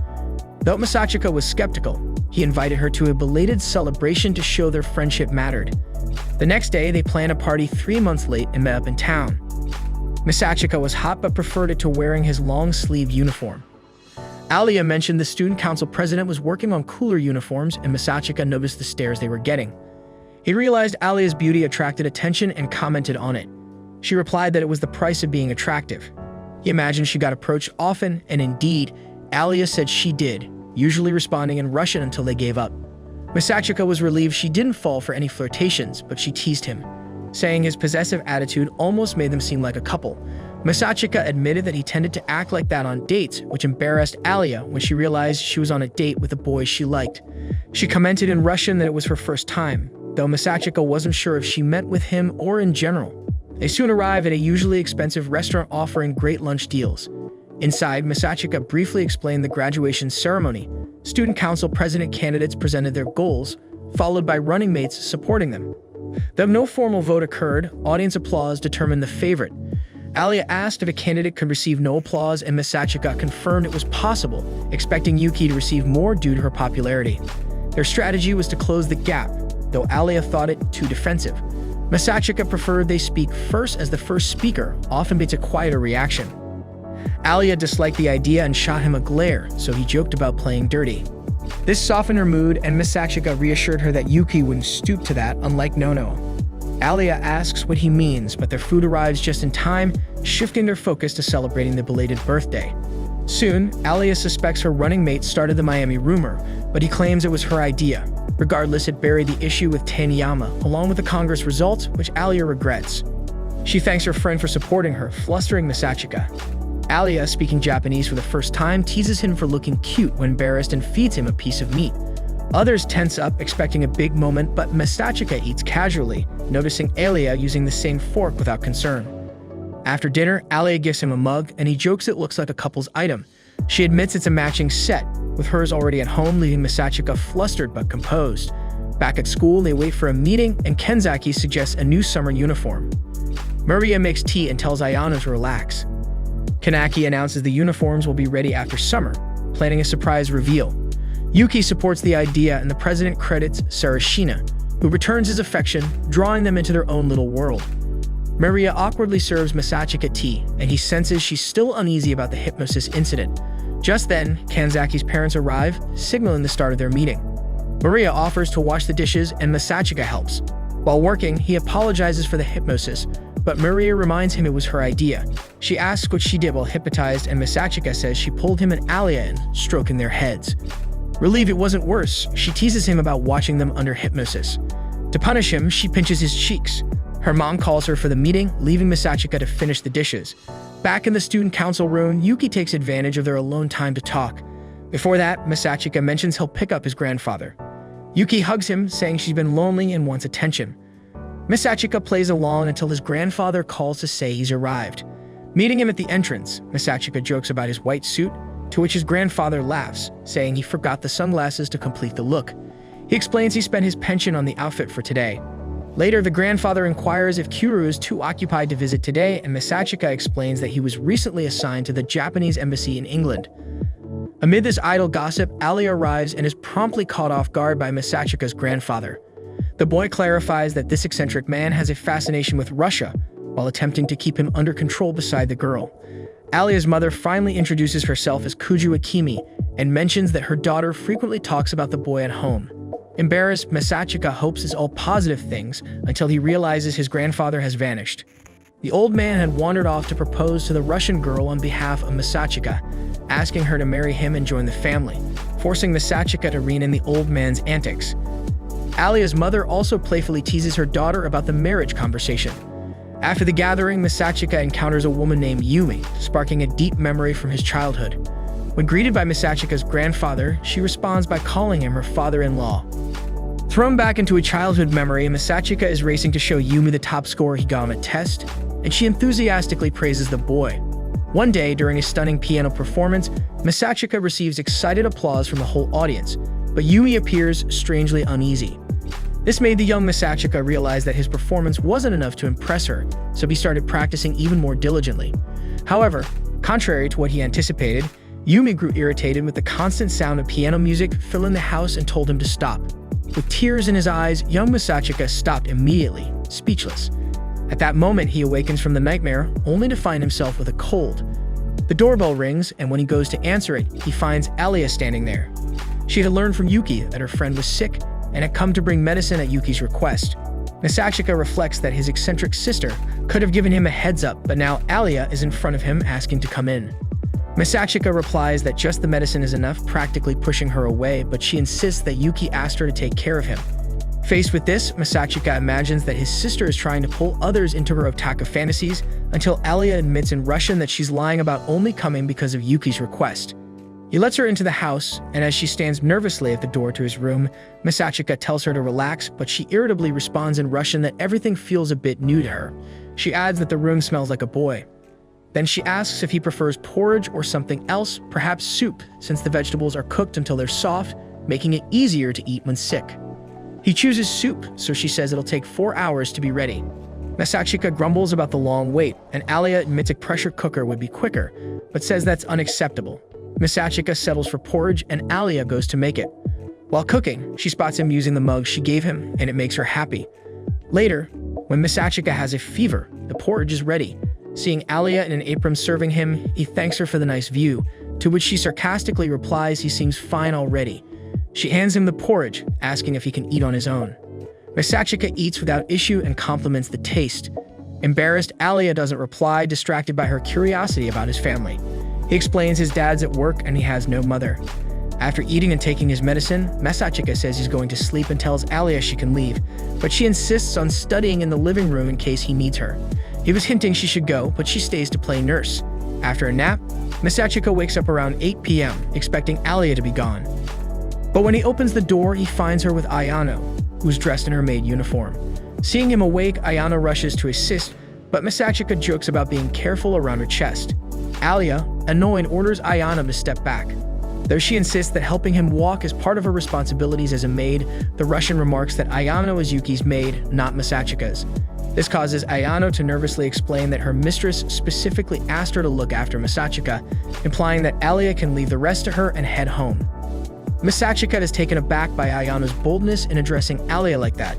[SPEAKER 1] Though Masachika was skeptical, he invited her to a belated celebration to show their friendship mattered. The next day, they planned a party 3 months late and met up in town. Masachika was hot but preferred it to wearing his long-sleeve uniform. Alya mentioned the student council president was working on cooler uniforms, and Masachika noticed the stares they were getting. He realized Alya's beauty attracted attention and commented on it. She replied that it was the price of being attractive. He imagined she got approached often, and indeed, Alya said she did, usually responding in Russian until they gave up. Masachika was relieved she didn't fall for any flirtations, but she teased him, saying his possessive attitude almost made them seem like a couple. Masachika admitted that he tended to act like that on dates, which embarrassed Alya when she realized she was on a date with a boy she liked. She commented in Russian that it was her first time, though Masachika wasn't sure if she meant with him or in general. They soon arrived at a usually expensive restaurant offering great lunch deals. Inside, Masachika briefly explained the graduation ceremony. Student council president candidates presented their goals, followed by running mates supporting them. Though no formal vote occurred, audience applause determined the favorite. Alya asked if a candidate could receive no applause, and Masachika confirmed it was possible, expecting Yuki to receive more due to her popularity. Their strategy was to close the gap, though Alya thought it too defensive. Masachika preferred they speak first, as the first speaker often gets a quieter reaction. Alya disliked the idea and shot him a glare, so he joked about playing dirty. This softened her mood, and Masachika reassured her that Yuki wouldn't stoop to that, unlike Nono. Alya asks what he means, but their food arrives just in time, shifting their focus to celebrating the belated birthday. Soon, Alya suspects her running mate started the Miami rumor, but he claims it was her idea. Regardless, it buried the issue with Taniyama, along with the Congress results, which Alya regrets. She thanks her friend for supporting her, flustering Masachika. Alya, speaking Japanese for the first time, teases him for looking cute when embarrassed and feeds him a piece of meat. Others tense up, expecting a big moment, but Masachika eats casually, noticing Alya using the same fork without concern. After dinner, Alya gives him a mug, and he jokes it looks like a couple's item. She admits it's a matching set, with hers already at home, leaving Masachika flustered but composed. Back at school, they wait for a meeting, and Kenzaki suggests a new summer uniform. Maria makes tea and tells Ayano to relax. Kanaki announces the uniforms will be ready after summer, planning a surprise reveal. Yuki supports the idea, and the president credits Sarashina, who returns his affection, drawing them into their own little world. Maria awkwardly serves Masachika tea, and he senses she's still uneasy about the hypnosis incident. Just then, Kanzaki's parents arrive, signaling the start of their meeting. Maria offers to wash the dishes, and Masachika helps. While working, he apologizes for the hypnosis, but Maria reminds him it was her idea. She asks what she did while hypnotized, and Masachika says she pulled him and Alya in, stroking their heads. Relieved it wasn't worse, she teases him about watching them under hypnosis. To punish him, she pinches his cheeks. Her mom calls her for the meeting, leaving Masachika to finish the dishes. Back in the student council room, Yuki takes advantage of their alone time to talk. Before that, Masachika mentions he'll pick up his grandfather. Yuki hugs him, saying she's been lonely and wants attention. Masachika plays along until his grandfather calls to say he's arrived. Meeting him at the entrance, Masachika jokes about his white suit, to which his grandfather laughs, saying he forgot the sunglasses to complete the look. He explains he spent his pension on the outfit for today. Later, the grandfather inquires if Kuru is too occupied to visit today, and Masachika explains that he was recently assigned to the Japanese embassy in England. Amid this idle gossip, Alya arrives and is promptly caught off guard by Masachika's grandfather. The boy clarifies that this eccentric man has a fascination with Russia, while attempting to keep him under control beside the girl. Alya's mother finally introduces herself as Kuju Akimi and mentions that her daughter frequently talks about the boy at home. Embarrassed, Masachika hopes it's all positive things until he realizes his grandfather has vanished. The old man had wandered off to propose to the Russian girl on behalf of Masachika, asking her to marry him and join the family, forcing Masachika to rein in the old man's antics. Alya's mother also playfully teases her daughter about the marriage conversation. After the gathering, Masachika encounters a woman named Yumi, sparking a deep memory from his childhood. When greeted by Masachika's grandfather, she responds by calling him her father-in-law. Thrown back into a childhood memory, Masachika is racing to show Yumi the top score he got on a test, and she enthusiastically praises the boy. One day, during a stunning piano performance, Masachika receives excited applause from the whole audience, but Yumi appears strangely uneasy. This made the young Masachika realize that his performance wasn't enough to impress her, so he started practicing even more diligently. However, contrary to what he anticipated, Yumi grew irritated with the constant sound of piano music filling the house and told him to stop. With tears in his eyes, young Masachika stopped immediately, speechless. At that moment, he awakens from the nightmare, only to find himself with a cold. The doorbell rings, and when he goes to answer it, he finds Alya standing there. She had learned from Yuki that her friend was sick and had come to bring medicine at Yuki's request. Masachika reflects that his eccentric sister could have given him a heads up, but now Alya is in front of him asking to come in. Masachika replies that just the medicine is enough, practically pushing her away, but she insists that Yuki asked her to take care of him. Faced with this, Masachika imagines that his sister is trying to pull others into her otaku fantasies until Alya admits in Russian that she's lying about only coming because of Yuki's request. He lets her into the house, and as she stands nervously at the door to his room, Masachika tells her to relax, but she irritably responds in Russian that everything feels a bit new to her. She adds that the room smells like a boy. Then she asks if he prefers porridge or something else, perhaps soup, since the vegetables are cooked until they're soft, making it easier to eat when sick. He chooses soup, so she says it'll take 4 hours to be ready. Masachika grumbles about the long wait, and Alya admits a pressure cooker would be quicker, but says that's unacceptable. Masachika settles for porridge, and Alya goes to make it. While cooking, she spots him using the mug she gave him, and it makes her happy. Later, when Masachika has a fever, the porridge is ready. Seeing Alya in an apron serving him, he thanks her for the nice view, to which she sarcastically replies he seems fine already. She hands him the porridge, asking if he can eat on his own. Masachika eats without issue and compliments the taste. Embarrassed, Alya doesn't reply, distracted by her curiosity about his family. He explains his dad's at work and he has no mother. After eating and taking his medicine, Masachika says he's going to sleep and tells Alya she can leave, but she insists on studying in the living room in case he needs her. He was hinting she should go, but she stays to play nurse. After a nap, Masachika wakes up around 8 p.m., expecting Alya to be gone. But when he opens the door, he finds her with Ayano, who's dressed in her maid uniform. Seeing him awake, Ayano rushes to assist, but Masachika jokes about being careful around her chest. Alya, annoyed, orders Ayano to step back. Though she insists that helping him walk is part of her responsibilities as a maid, the Russian remarks that Ayano is Yuki's maid, not Masachika's. This causes Ayano to nervously explain that her mistress specifically asked her to look after Masachika, implying that Alya can leave the rest to her and head home. Masachika is taken aback by Ayano's boldness in addressing Alya like that.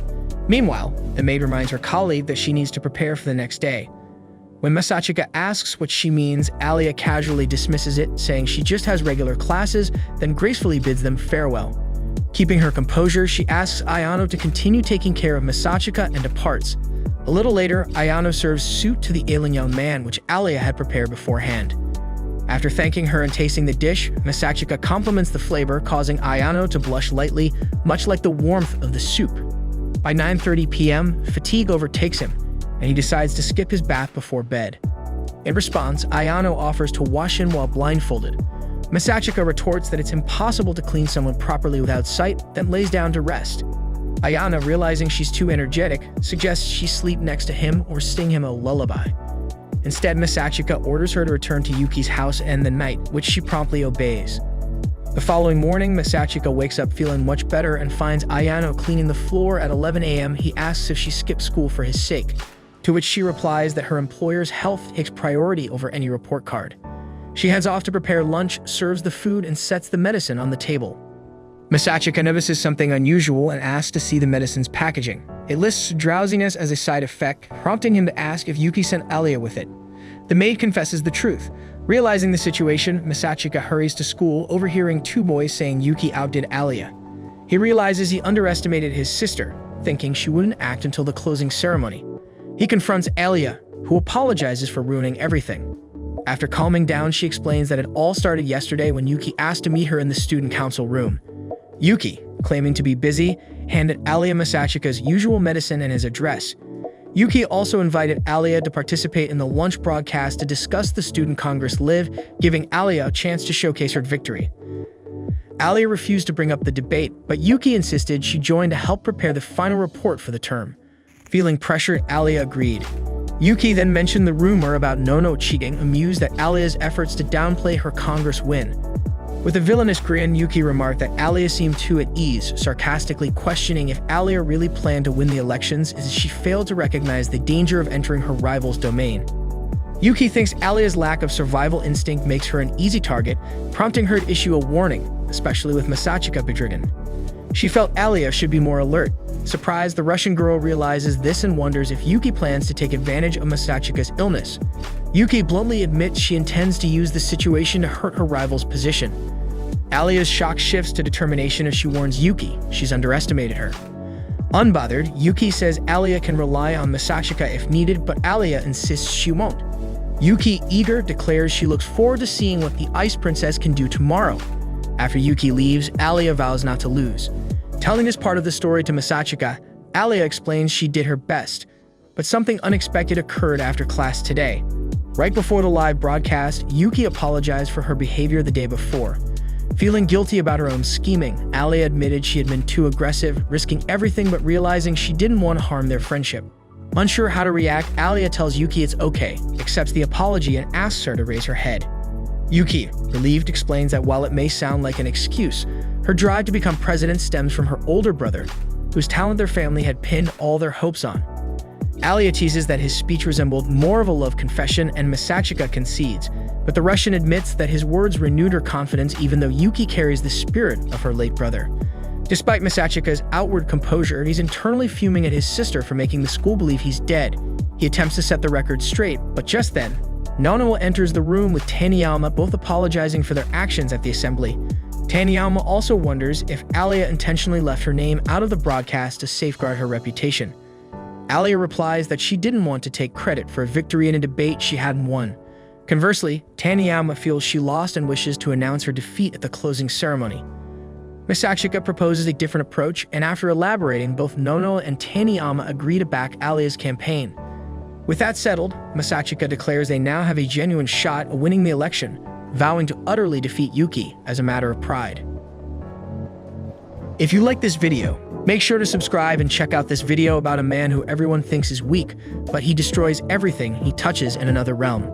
[SPEAKER 1] Meanwhile, the maid reminds her colleague that she needs to prepare for the next day. When Masachika asks what she means, Alya casually dismisses it, saying she just has regular classes, then gracefully bids them farewell. Keeping her composure, she asks Ayano to continue taking care of Masachika and departs. A little later, Ayano serves soup to the ailing young man, which Alya had prepared beforehand. After thanking her and tasting the dish, Masachika compliments the flavor, causing Ayano to blush lightly, much like the warmth of the soup. By 9:30 p.m., fatigue overtakes him, and he decides to skip his bath before bed. In response, Ayano offers to wash him while blindfolded. Masachika retorts that it's impossible to clean someone properly without sight, then lays down to rest. Ayano, realizing she's too energetic, suggests she sleep next to him or sing him a lullaby. Instead, Masachika orders her to return to Yuki's house and end the night, which she promptly obeys. The following morning, Masachika wakes up feeling much better and finds Ayano cleaning the floor at 11 a.m. He asks if she skipped school for his sake, to which she replies that her employer's health takes priority over any report card. She heads off to prepare lunch, serves the food, and sets the medicine on the table. Masachika notices something unusual and asks to see the medicine's packaging. It lists drowsiness as a side effect, prompting him to ask if Yuki sent Alya with it. The maid confesses the truth. Realizing the situation, Masachika hurries to school, overhearing two boys saying Yuki outdid Alya. He realizes he underestimated his sister, thinking she wouldn't act until the closing ceremony. He confronts Alya, who apologizes for ruining everything. After calming down, she explains that it all started yesterday when Yuki asked to meet her in the student council room. Yuki, claiming to be busy, handed Alya Masachika's usual medicine and his address. Yuki also invited Alya to participate in the lunch broadcast to discuss the Student Congress Live, giving Alya a chance to showcase her victory. Alya refused to bring up the debate, but Yuki insisted she join to help prepare the final report for the term. Feeling pressured, Alya agreed. Yuki then mentioned the rumor about Nono cheating, amused at Alya's efforts to downplay her Congress win. With a villainous grin, Yuki remarked that Alya seemed too at ease, sarcastically questioning if Alya really planned to win the elections as she failed to recognize the danger of entering her rival's domain. Yuki thinks Alya's lack of survival instinct makes her an easy target, prompting her to issue a warning, especially with Masachika bedridden. She felt Alya should be more alert. Surprised, the Russian girl realizes this and wonders if Yuki plans to take advantage of Masachika's illness. Yuki bluntly admits she intends to use the situation to hurt her rival's position. Alya's shock shifts to determination as she warns Yuki she's underestimated her. Unbothered, Yuki says Alya can rely on Masachika if needed, but Alya insists she won't. Yuki, eager, declares she looks forward to seeing what the Ice Princess can do tomorrow. After Yuki leaves, Alya vows not to lose. Telling this part of the story to Masachika, Alya explains she did her best, but something unexpected occurred after class today. Right before the live broadcast, Yuki apologized for her behavior the day before. Feeling guilty about her own scheming, Alya admitted she had been too aggressive, risking everything but realizing she didn't want to harm their friendship. Unsure how to react, Alya tells Yuki it's okay, accepts the apology, and asks her to raise her head. Yuki, relieved, explains that while it may sound like an excuse, her drive to become president stems from her older brother, whose talent their family had pinned all their hopes on. Alya teases that his speech resembled more of a love confession, and Masachika concedes, but the Russian admits that his words renewed her confidence even though Yuki carries the spirit of her late brother. Despite Masachika's outward composure, he's internally fuming at his sister for making the school believe he's dead. He attempts to set the record straight, but just then, Nono enters the room with Taniyama, both apologizing for their actions at the assembly. Taniyama also wonders if Alya intentionally left her name out of the broadcast to safeguard her reputation. Alya replies that she didn't want to take credit for a victory in a debate she hadn't won. Conversely, Taniyama feels she lost and wishes to announce her defeat at the closing ceremony. Masachika proposes a different approach, and after elaborating, both Nono and Taniyama agree to back Alya's campaign. With that settled, Masachika declares they now have a genuine shot at winning the election, vowing to utterly defeat Yuki as a matter of pride. If you like this video, make sure to subscribe and check out this video about a man who everyone thinks is weak, but he destroys everything he touches in another realm.